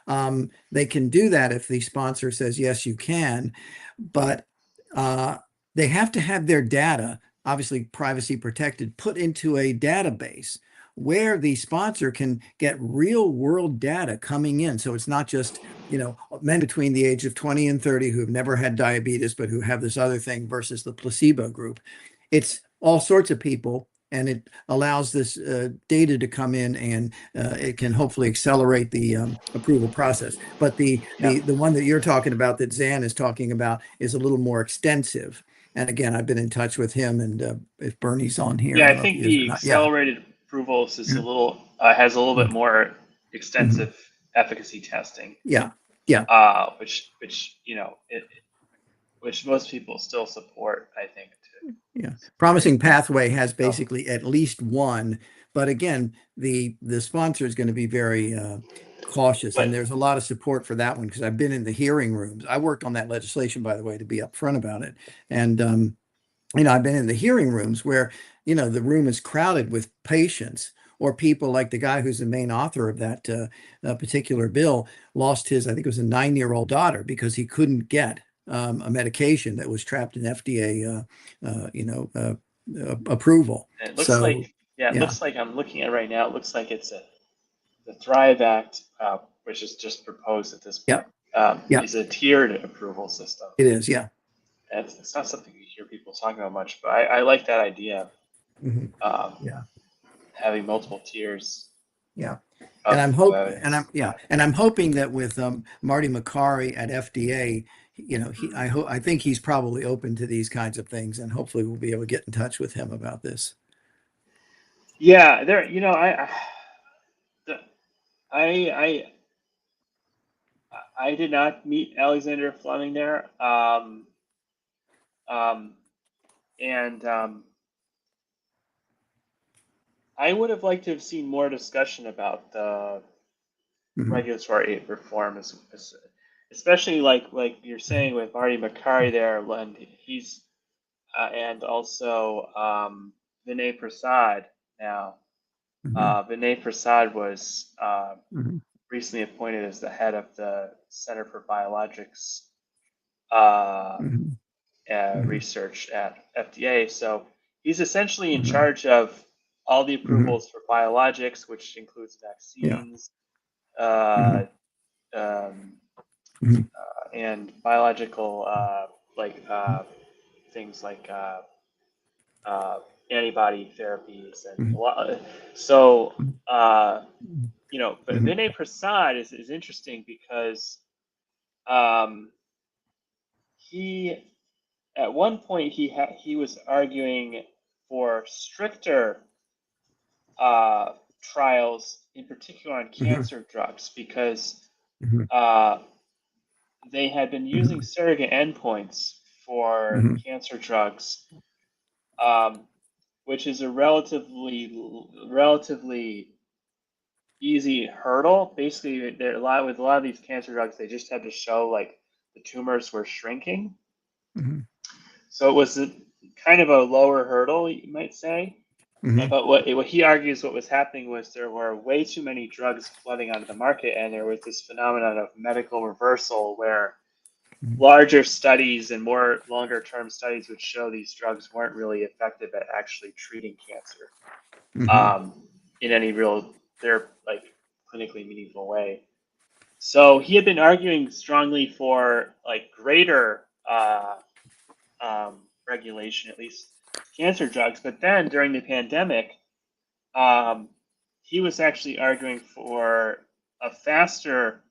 they can do that if the sponsor says, yes, you can, but they have to have their data, obviously privacy protected, put into a database where the sponsor can get real world data coming in. So it's not just, men between the age of 20 and 30 who've never had diabetes, but who have this other thing versus the placebo group. It's all sorts of people, and it allows this data to come in, and it can hopefully accelerate the approval process. But the one that you're talking about, that Zan is talking about, is a little more extensive. And again, I've been in touch with him, and if Bernie's on here,
Yeah,
I
I
don't know if
think
he is or
the
not. Yeah.
accelerated approvals is
Yeah.
a little has a little bit more extensive efficacy testing.
Yeah. Yeah.
Which which most people still support, I think.
Yeah. Promising Pathway has basically at least one, but again, the sponsor is going to be very cautious, and there's a lot of support for that one because I've been in the hearing rooms. I worked on that legislation, by the way, to be upfront about it. And I've been in the hearing rooms where, the room is crowded with patients or people like the guy who's the main author of that particular bill lost his, I think it was a 9-year-old daughter because he couldn't get a medication that was trapped in FDA, approval.
It looks like, it looks like I'm looking at it right now. It looks like it's the Thrive Act, which is just proposed at this point, is a tiered approval system.
It is, yeah.
It's not something you hear people talking about much, but I like that idea. Having multiple tiers.
Yeah. And I'm hoping that with Marty Makary at FDA, I think he's probably open to these kinds of things, and hopefully we'll be able to get in touch with him about this.
Yeah, I did not meet Alexander Fleming there, and I would have liked to have seen more discussion about the regulatory reform, especially like you're saying with Marty Makary there, and he's and also Vinay Prasad now. Vinay Prasad was recently appointed as the head of the Center for Biologics research at FDA. So he's essentially in charge of all the approvals for biologics, which includes vaccines and biological things like antibody therapies and a lot. So but Vinay Prasad is interesting because he at one point he was arguing for stricter trials, in particular on cancer drugs, because they had been using surrogate endpoints for cancer drugs, which is a relatively easy hurdle. Basically, with a lot of these cancer drugs, they just had to show like the tumors were shrinking. So it was kind of a lower hurdle, you might say. But what he argues, what was happening was there were way too many drugs flooding onto the market, and there was this phenomenon of medical reversal where larger studies and more longer-term studies would show these drugs weren't really effective at actually treating cancer in any real, clinically meaningful way. So he had been arguing strongly for like greater regulation, at least cancer drugs. But then during the pandemic, he was actually arguing for a faster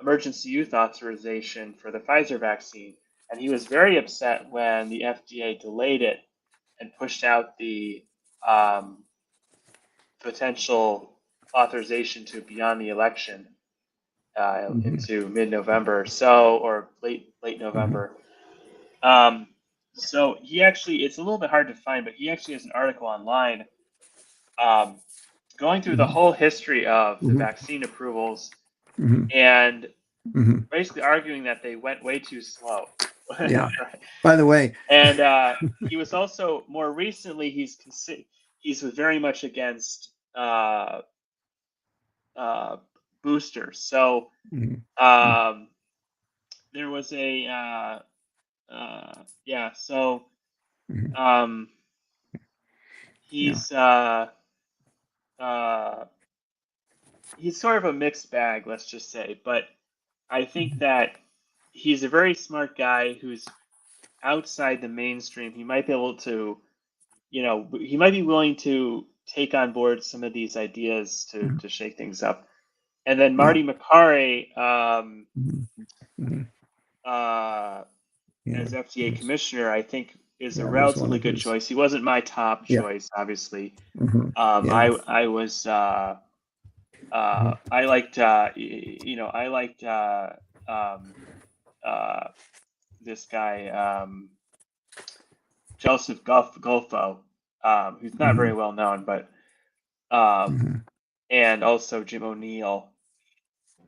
emergency use authorization for the Pfizer vaccine. And he was very upset when the FDA delayed it and pushed out the potential authorization to beyond the election into mid-November, or late November. So he actually, it's a little bit hard to find, but he actually has an article online going through the whole history of the vaccine approvals and basically arguing that they went way too slow.
Yeah. By the way,
and he was also more recently he's very much against boosters. So there was a so he's sort of a mixed bag, let's just say. But I think that he's a very smart guy who's outside the mainstream. He might be able to, he might be willing to take on board some of these ideas to shake things up. And then Marty Makary, as FDA commissioner, I think is a
that was one
relatively
of
good
his.
choice. He wasn't my top
Yeah.
choice, obviously.
Yeah.
I was I liked I liked uh, this guy Joseph Golfo, who's not very well known, but and also Jim O'Neill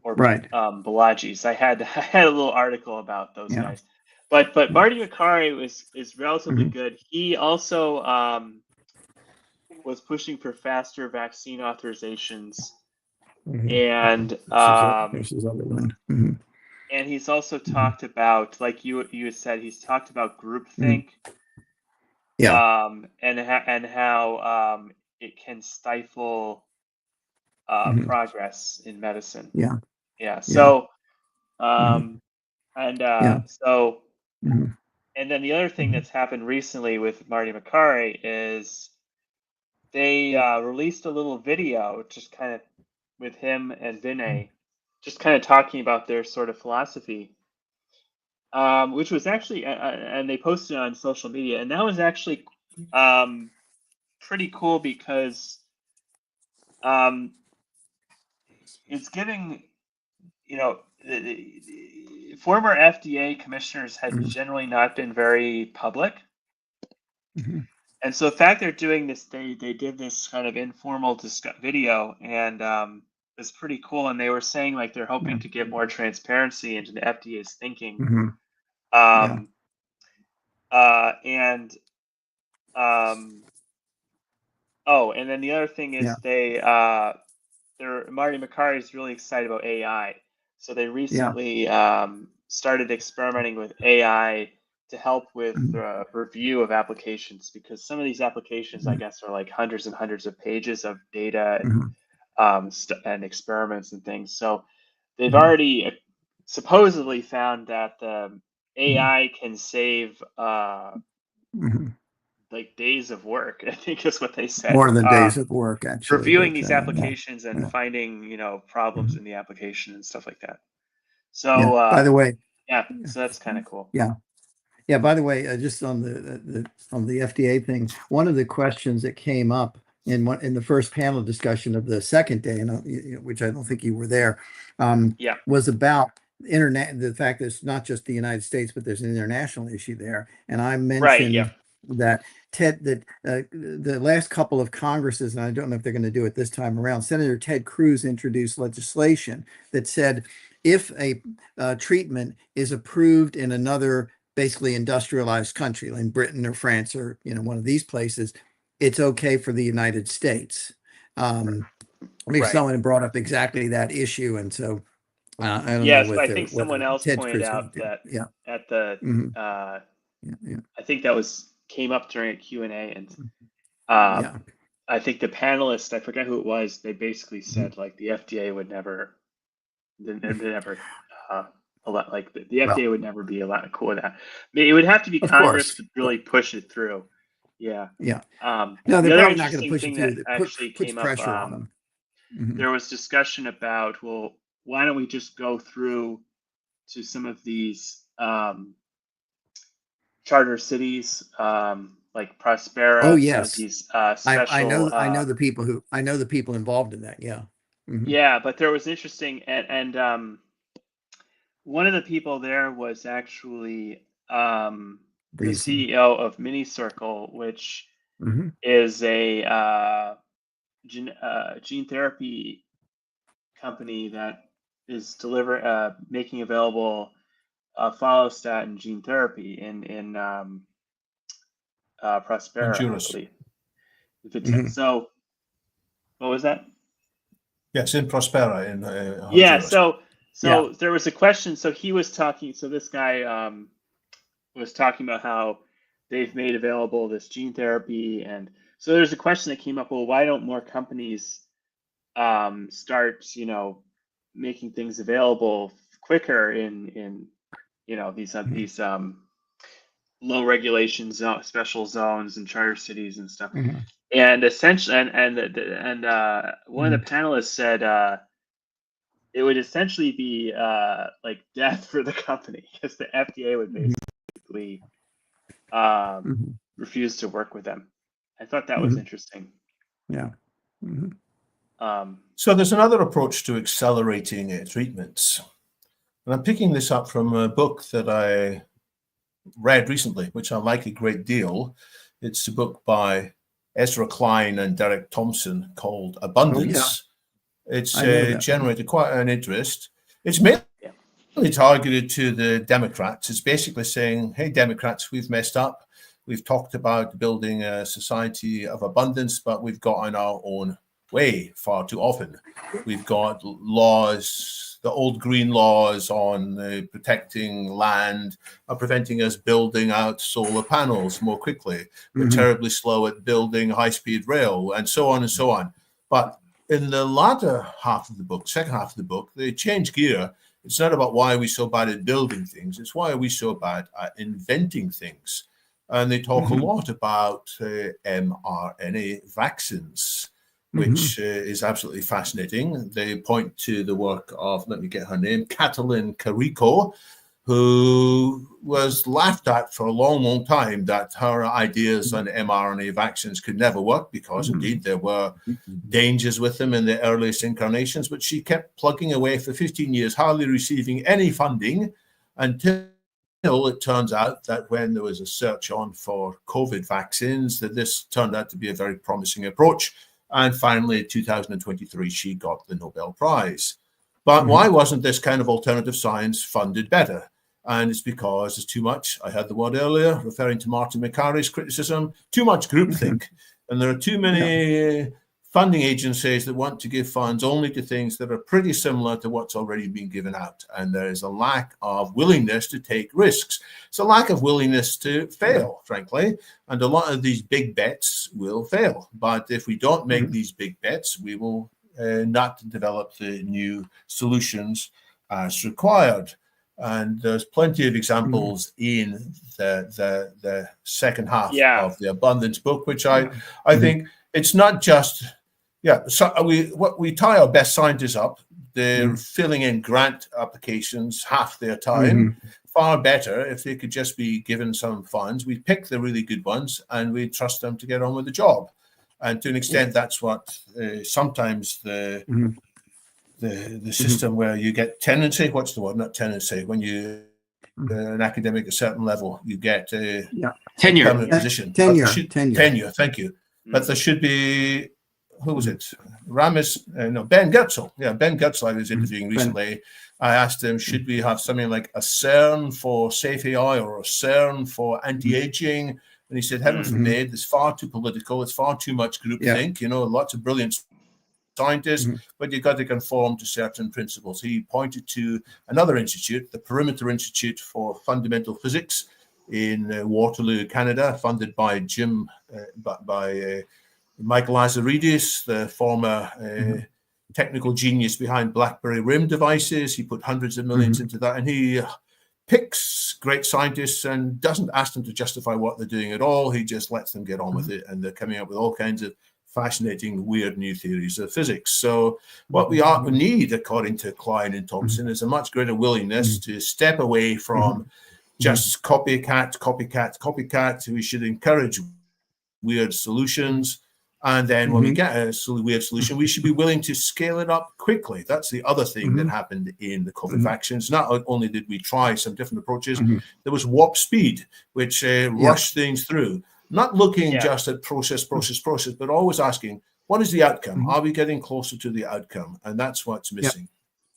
or
Right.
Balaji's. I had a little article about those
Yeah.
guys, but Marty Makary is relatively good. He also was pushing for faster vaccine authorizations, and
This is other one.
and he's also talked about, like you said, he's talked about groupthink,
Yeah.
and how it can stifle progress in medicine.
Yeah.
Yeah. So and
Yeah.
so and then the other thing that's happened recently with Marty Makary is they released a little video, just kind of with him and Vinay, just kind of talking about their sort of philosophy, which was actually, and they posted it on social media, and that was actually pretty cool because it's giving, the former FDA commissioners had generally not been very public. And so the fact they're doing this, they did this kind of informal video, and it's pretty cool. And they were saying like they're hoping to get more transparency into the FDA's thinking. And oh, and then the other thing is Marty Makary is really excited about AI. So they recently started experimenting with AI to help with review of applications, because some of these applications, I guess, are like hundreds and hundreds of pages of data and experiments and things. So they've already supposedly found that the AI can save like days of work, I think is what they said.
More than days of work, actually.
Reviewing these applications and finding, problems in the application and stuff like that. So
by the way,
so that's kind of cool.
Yeah. By the way, just on the FDA thing, one of the questions that came up in the first panel discussion of the second day, and which I don't think you were there, was about the fact that it's not just the United States, but there's an international issue there. And I mentioned that the last couple of Congresses, and I don't know if they're going to do it this time around, Senator Ted Cruz introduced legislation that said if a treatment is approved in another basically industrialized country like Britain or France or one of these places, it's okay for the United States. Someone brought up exactly that issue, and so I don't know
I think someone else
Ted
pointed
Cruz
out that at the I think that came up during a Q&A, and I think the panelists, I forget who it was, they basically said like the FDA would never, the FDA would never be allowed cool with that. I mean, it would have to be Congress to really push it through.
No,
the
they're
other
probably not going to push it
thing
through.
that actually
Puts
came
pressure
up,
on them.
there was discussion about, well, why don't we just go through to some of these charter cities, like Prospera.
Oh
some of
yes,
these special.
I know the people involved in that. Yeah.
Yeah, but there was interesting, and one of the people there was actually the CEO of MiniCircle, which is a gene therapy company that is making available follow-statin gene therapy in Prospera, I believe. So, what was that?
Yes, in Prospera in
Honduras. So there was a question. So he was talking. So this guy was talking about how they've made available this gene therapy, and so there's a question that came up. Well, why don't more companies start, making things available quicker in these low regulations, special zones, and charter cities and stuff. And essentially, and one of the panelists said it would essentially be like death for the company, because the FDA would basically basically
Mhm.
refused to work with them. I thought that was
Mhm.
interesting.
Yeah. Mhm.
So there's another approach to accelerating treatments. And I'm picking this up from a book that I read recently, which I like a great deal. It's a book by Ezra Klein and Derek Thompson called Abundance. It's
I know that.
generated quite an interest. It's mainly targeted to the Democrats. It's basically saying, hey, Democrats, we've messed up. We've talked about building a society of abundance, but we've got in our own way far too often. We've got laws, the old green laws on protecting land are preventing us building out solar panels more quickly. We're terribly slow at building high-speed rail, and so on and so on. But in the latter half of the book, second half of the book, they change gear. It's not about why are we so bad at building things. It's why are we so bad at inventing things. And they talk a lot about mRNA vaccines, which is absolutely fascinating. They point to the work of, let me get her name, Katalin Kariko, who was laughed at for a long, long time that her ideas on mRNA vaccines could never work because indeed there were dangers with them in the earliest incarnations, but she kept plugging away for 15 years, hardly receiving any funding until it turns out that when there was a search on for COVID vaccines, that this turned out to be a very promising approach. And finally, in 2023, she got the Nobel Prize. But why wasn't this kind of alternative science funded better? And it's because there's too much, I had the word earlier, referring to Martin McCarry's criticism, too much groupthink. And there are too many funding agencies that want to give funds only to things that are pretty similar to what's already been given out. And there is a lack of willingness to take risks. It's a lack of willingness to fail, frankly. And a lot of these big bets will fail. But if we don't make these big bets, we will not develop the new solutions as required. And there's plenty of examples in the second half of the Abundance book, which I think it's not just, so we tie our best scientists up. They're filling in grant applications half their time. Far better if they could just be given some funds. We pick the really good ones and we trust them to get on with the job. And to an extent, that's what sometimes the system where you get tenancy, what's the word? Not tenancy. When you an academic at a certain level, you get a permanent position.
Tenure.
Thank you. But there should be, who was it? Ben Goetzel. Yeah, Ben Goetzel I was interviewing recently. I asked him, should we have something like a CERN for safe AI or a CERN for anti-aging? And he said, heaven forbid, it's far too political. It's far too much groupthink. You know, lots of brilliant scientists, but you've got to conform to certain principles. He pointed to another institute, the Perimeter Institute for Fundamental Physics in Waterloo, Canada, funded by Michael Lazaridis, the former technical genius behind BlackBerry RIM devices. He put hundreds of millions into that, and he picks great scientists and doesn't ask them to justify what they're doing at all. He just lets them get on with it, and they're coming up with all kinds of fascinating, weird new theories of physics. So what we need, according to Klein and Thompson, is a much greater willingness to step away from just copycat. We should encourage weird solutions. And then when we get a weird solution, we should be willing to scale it up quickly. That's the other thing that happened in the COVID vaccines. Not only did we try some different approaches, there was warp speed, which rushed things through. Not looking just at process, but always asking, what is the outcome? Are we getting closer to the outcome? And that's what's missing.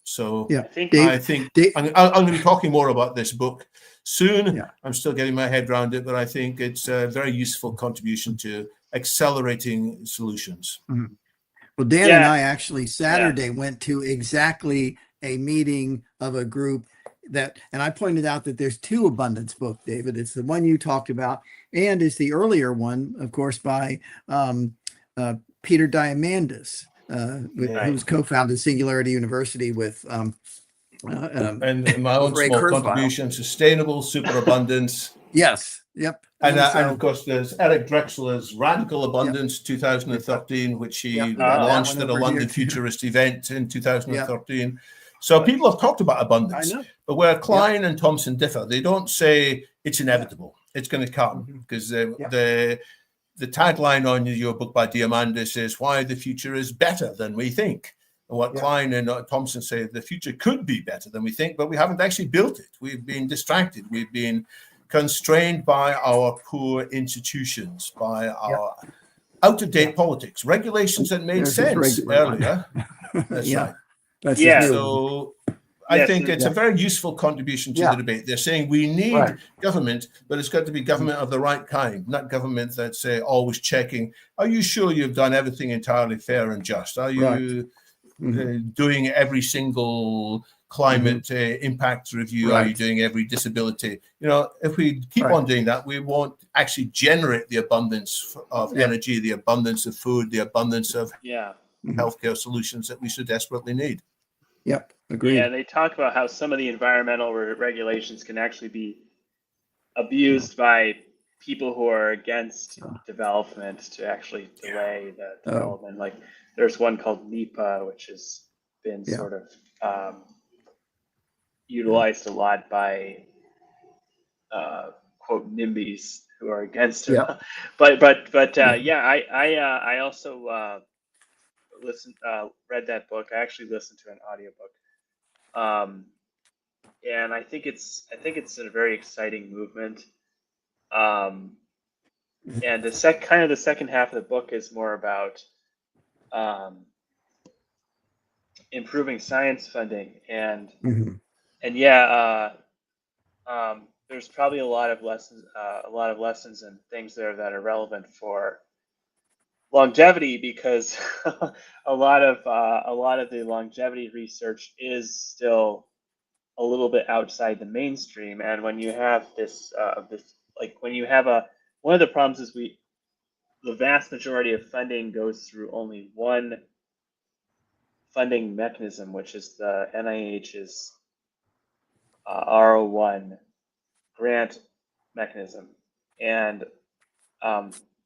So I think I'm going to be talking more about this book soon. I'm still getting my head around it, but I think it's a very useful contribution to accelerating solutions.
Well, Dan and I actually Saturday went to exactly a meeting of a group that, and I pointed out that there's two abundance books, David. It's the one you talked about, and it's the earlier one, of course, by Peter Diamandis, who's co-founded Singularity University with
and my own
Ray
small
Kurzweil.
contribution, sustainable superabundance.
Yes. Yep.
And of course, there's Eric Drexler's Radical Abundance 2013, which he launched at a London Futurist event in 2013. So people have talked about abundance, but where Klein and Thompson differ, they don't say It's inevitable. It's going to come because the tagline on your book by Diamandis is why the future is better than we think. And what Klein and Thompson say, the future could be better than we think, but we haven't actually built it. We've been distracted. We've been constrained by our poor institutions, by our out-of-date politics, regulations that made sense earlier. That's right.
That's
So I think it's a very useful contribution to the debate. They're saying we need government, but it's got to be government of the right kind, not government that's always checking. Are you sure you've done everything entirely fair and just? Are you doing every single climate impact review? Are you doing every disability? You know, if we keep on doing that, we won't actually generate the abundance of energy, the abundance of food, the abundance of healthcare solutions that we so desperately need.
Yep, agreed.
Yeah, they talk about how some of the environmental regulations can actually be abused by people who are against development to actually delay the development. Like there's one called NEPA, which has been sort of utilized a lot by quote NIMBYs who are against it. But I also read that book. I actually listened to an audiobook. And I think it's a very exciting movement. And the second half of the book is more about improving science funding and there's probably a lot of lessons and things there that are relevant for longevity, because a lot of the longevity research is still a little bit outside the mainstream. And when you have one of the problems is the vast majority of funding goes through only one funding mechanism, which is the NIH's R01 grant mechanism. And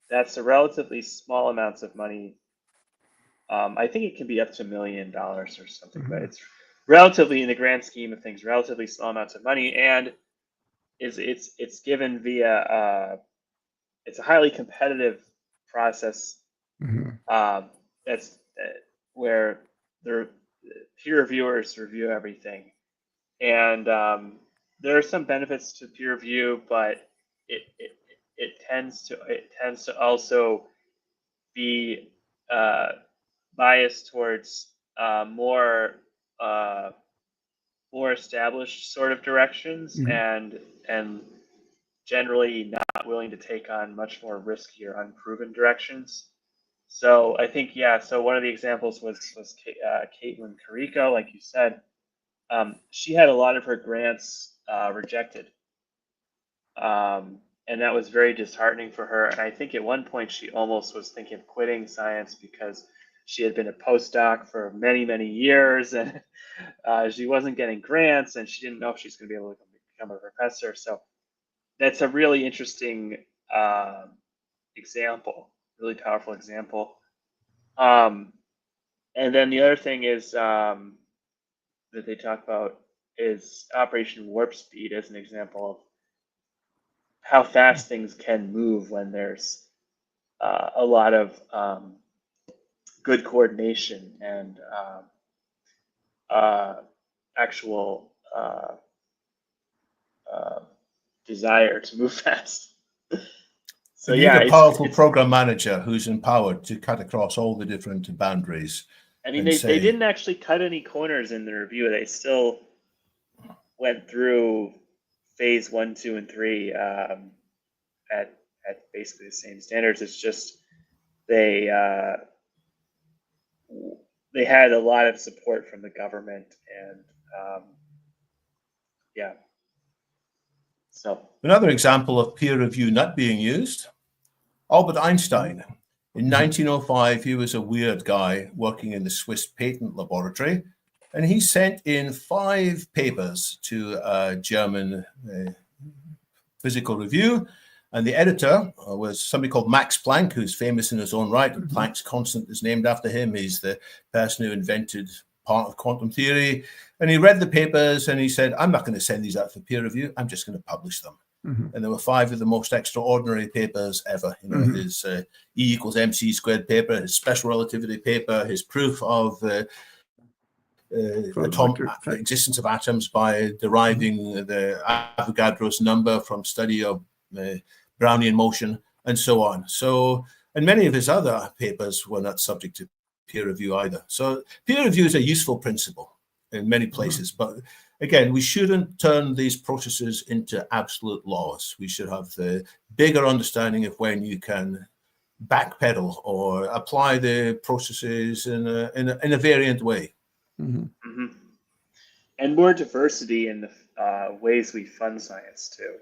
that's a relatively small amounts of money. I think it can be up to $1 million or something, but it's relatively, in the grand scheme of things, relatively small amounts of money, and it's given via it's a highly competitive process. That's where the peer reviewers review everything, and there are some benefits to peer review, but it tends to also be biased towards more established sort of directions, and generally not willing to take on much more risky or unproven directions. So I think so one of the examples was Caitlin Carrico, like you said. She had a lot of her grants rejected, and that was very disheartening for her. And I think at one point she almost was thinking of quitting science because she had been a postdoc for many, many years, and she wasn't getting grants, and she didn't know if she's going to be able to become a professor. So that's a really interesting example, really powerful example. And then the other thing is that they talk about is Operation Warp Speed as an example of how fast things can move when there's a lot of good coordination and actual desire to move fast. So
you need a powerful program manager who's empowered to cut across all the different boundaries.
I mean, they didn't actually cut any corners in the review. They still went through phase 1, 2, and 3 at basically the same standards. It's just they had a lot of support from the government, and So
another example of peer review not being used, Albert Einstein. In 1905, he was a weird guy working in the Swiss patent laboratory, and he sent in 5 papers to a German physical review. And the editor was somebody called Max Planck, who's famous in his own right. Planck's constant is named after him. He's the person who invented part of quantum theory. And he read the papers and he said, I'm not going to send these out for peer review. I'm just going to publish them. And there were 5 of the most extraordinary papers ever. You know, his E equals MC squared paper, his special relativity paper, his proof of the existence of atoms by deriving the Avogadro's number from study of Brownian motion, and so on. So, and many of his other papers were not subject to peer review either. So peer review is a useful principle in many places, but again, we shouldn't turn these processes into absolute laws. We should have the bigger understanding of when you can backpedal or apply the processes in a variant way.
And more diversity in the ways we fund science too.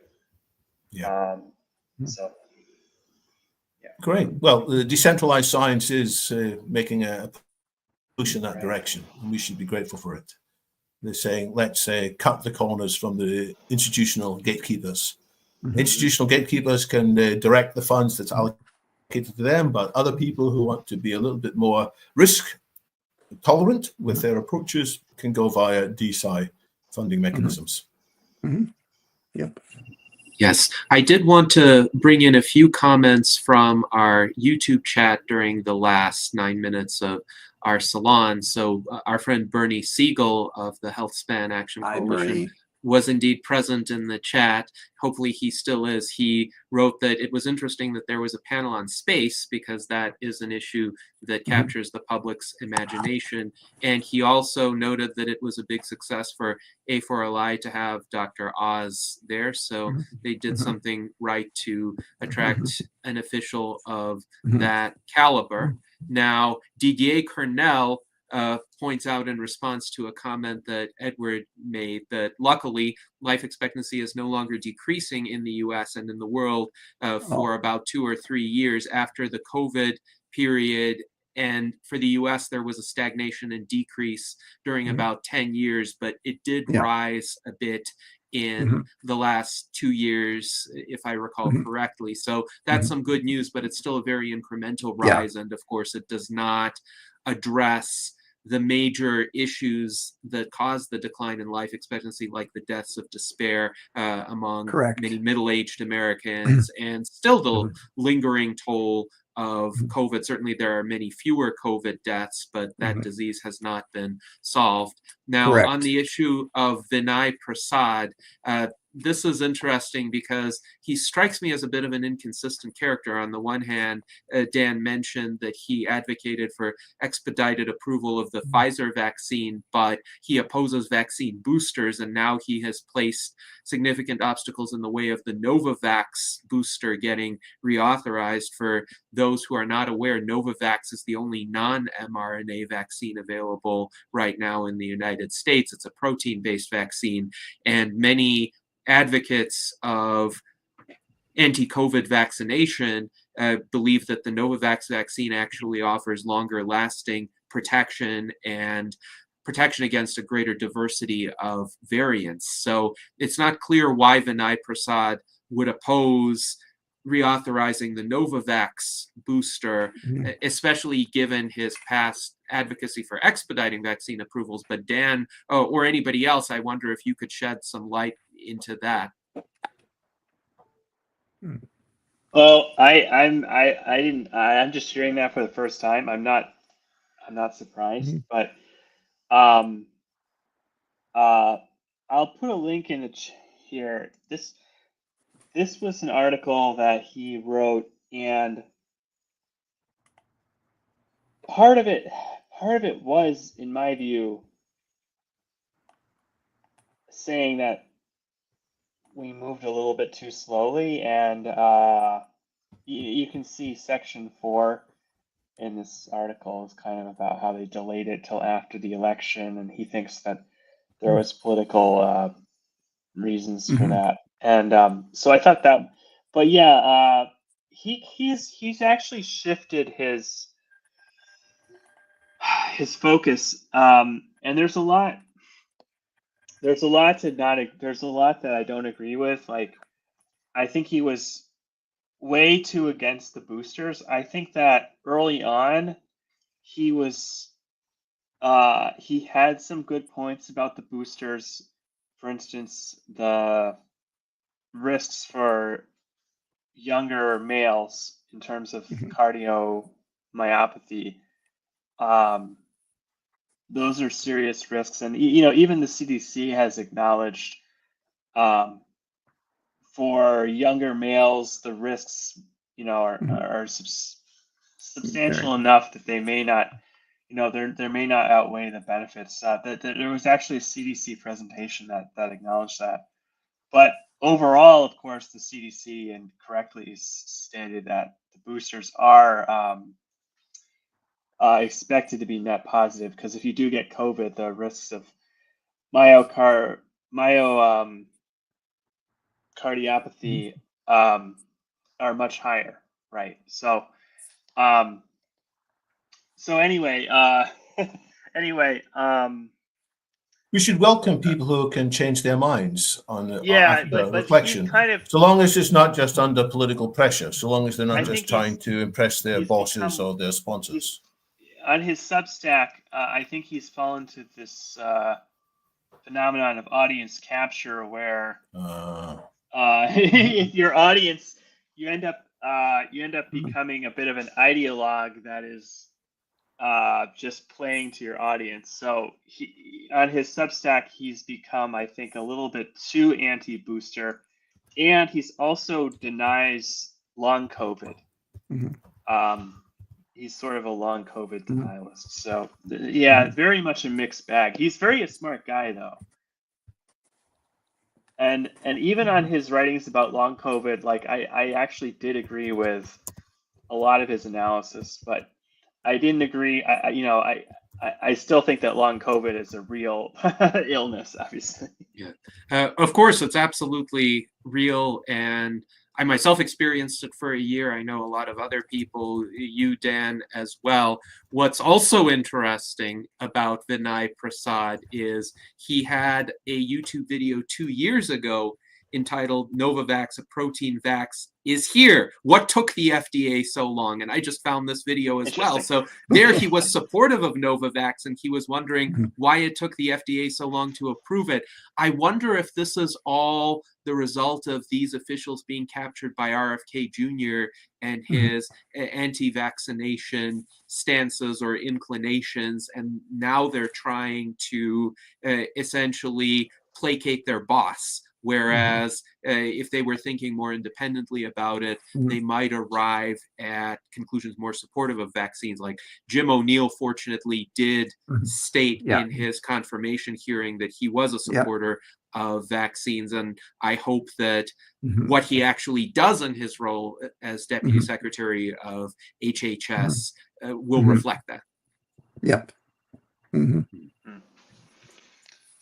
Yeah.
So, yeah.
Great. Well, the decentralized science is making a push in that direction, and we should be grateful for it. They're saying, let's cut the corners from the institutional gatekeepers. Institutional gatekeepers can direct the funds that's allocated to them, but other people who want to be a little bit more risk tolerant with their approaches can go via D.C funding mechanisms.
Yep.
Yes, I did want to bring in a few comments from our YouTube chat during the last 9 minutes of our salon. So our friend Bernie Siegel of the Health Span Action Coalition was indeed present in the chat. Hopefully he still is. He wrote that it was interesting that there was a panel on space because that is an issue that captures the public's imagination. And he also noted that it was a big success for A4LI to have Dr. Oz there. So they did something right to attract an official of that caliber. Now, Didier Cornell points out in response to a comment that Edward made that luckily life expectancy is no longer decreasing in the US and in the world for about 2 or 3 years after the COVID period. And for the US, there was a stagnation and decrease during about 10 years, but it did rise a bit in the last 2 years, if I recall correctly. So that's some good news, but it's still a very incremental rise. And of course, it does not address the major issues that caused the decline in life expectancy, like the deaths of despair among many middle-aged Americans, and still the lingering toll of COVID. Certainly there are many fewer COVID deaths, but that disease has not been solved. Now, on the issue of Vinay Prasad, this is interesting because he strikes me as a bit of an inconsistent character. On the one hand, Dan mentioned that he advocated for expedited approval of the Pfizer vaccine, but he opposes vaccine boosters, and now he has placed significant obstacles in the way of the Novavax booster getting reauthorized. For those who are not aware, Novavax is the only non-mRNA vaccine available right now in the United States. It's a protein-based vaccine, and many advocates of anti-COVID vaccination believe that the Novavax vaccine actually offers longer lasting protection and protection against a greater diversity of variants. So it's not clear why Vinay Prasad would oppose reauthorizing the Novavax booster, especially given his past advocacy for expediting vaccine approvals. But Dan, or anybody else, I wonder if you could shed some light into that.
Well, I'm just hearing that for the first time. I'm not surprised, but I'll put a link in here. This was an article that he wrote, and part of it was, in my view, saying that we moved a little bit too slowly, and you can see section 4 in this article is kind of about how they delayed it till after the election, and he thinks that there was political reasons for that. And so I thought that, but yeah, he's actually shifted his focus, and there's a lot that I don't agree with. Like, I think he was way too against the boosters. I think that early on he was he had some good points about the boosters. For instance, the risks for younger males in terms of cardiomyopathy. Those are serious risks, and even the CDC has acknowledged for younger males the risks are substantial enough that they may not there may not outweigh the benefits. There was actually a CDC presentation that acknowledged that. But overall, of course, the CDC and correctly stated that the boosters are expected to be net positive, because if you do get COVID, the risks of cardiopathy are much higher, right? So anyway,
we should welcome people who can change their minds on
but
reflection.
he's kind of,
so long as it's not just under political pressure, so long as they're not
I
just
think
trying to impress their bosses or their
he's
sponsors.
on his Substack. I think he's fallen to this phenomenon of audience capture, where if your audience, you end up becoming a bit of an ideologue that is just playing to your audience. So on his Substack, he's become, I think, a little bit too anti-booster, and he's also denies long COVID. He's sort of a long COVID denialist. So yeah, very much a mixed bag. He's very a smart guy, though. And even on his writings about long COVID, like I actually did agree with a lot of his analysis, but I didn't agree. I still think that long COVID is a real illness, obviously.
Yeah, of course, it's absolutely real, and I myself experienced it for a year. I know a lot of other people, you, Dan, as well. What's also interesting about Vinay Prasad is he had a YouTube video 2 years ago entitled "Novavax, a Protein Vax, is Here. What took the FDA so long?" And I just found this video as well. So there he was supportive of Novavax, and he was wondering why it took the FDA so long to approve it. I wonder if this is all the result of these officials being captured by RFK Jr. and his anti-vaccination stances or inclinations, and now they're trying to essentially placate their boss. Whereas if they were thinking more independently about it, they might arrive at conclusions more supportive of vaccines. Like Jim O'Neill, fortunately, did state in his confirmation hearing that he was a supporter of vaccines. And I hope that what he actually does in his role as Deputy Secretary of HHS will reflect that.
Yep.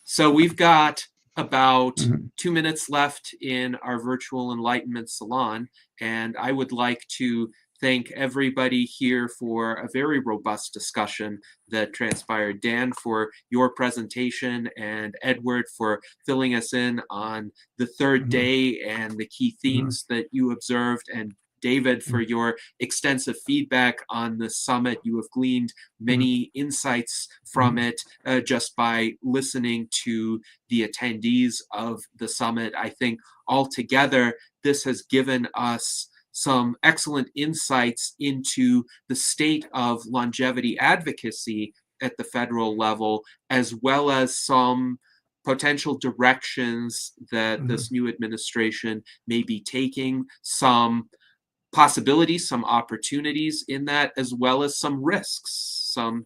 So we've got about 2 minutes left in our virtual Enlightenment Salon, and I would like to thank everybody here for a very robust discussion that transpired. Dan, for your presentation, and Edward for filling us in on the third day and the key themes that you observed, and David, for your extensive feedback on the summit. You have gleaned many insights from it just by listening to the attendees of the summit. I think altogether, this has given us some excellent insights into the state of longevity advocacy at the federal level, as well as some potential directions that this new administration may be taking, some possibilities, some opportunities in that, as well as some risks, some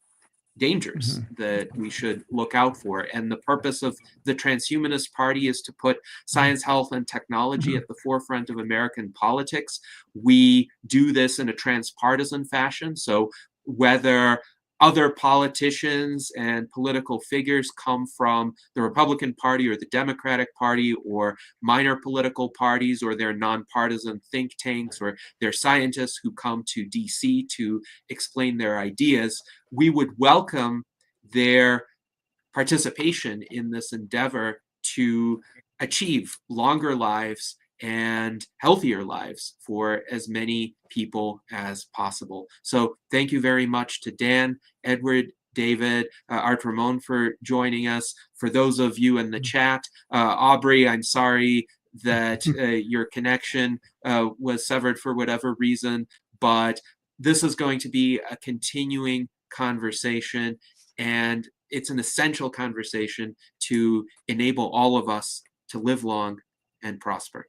dangers that we should look out for. And the purpose of the Transhumanist Party is to put science, health, and technology at the forefront of American politics. We do this in a transpartisan fashion. So whether other politicians and political figures come from the Republican Party or the Democratic Party, or minor political parties, or their nonpartisan think tanks, or their scientists who come to DC to explain their ideas, we would welcome their participation in this endeavor to achieve longer lives and healthier lives for as many people as possible. So thank you very much to Dan, Edward, David, Art Ramon for joining us. For those of you in the chat, Aubrey, I'm sorry that your connection was severed for whatever reason, but this is going to be a continuing conversation, and it's an essential conversation to enable all of us to live long and prosper.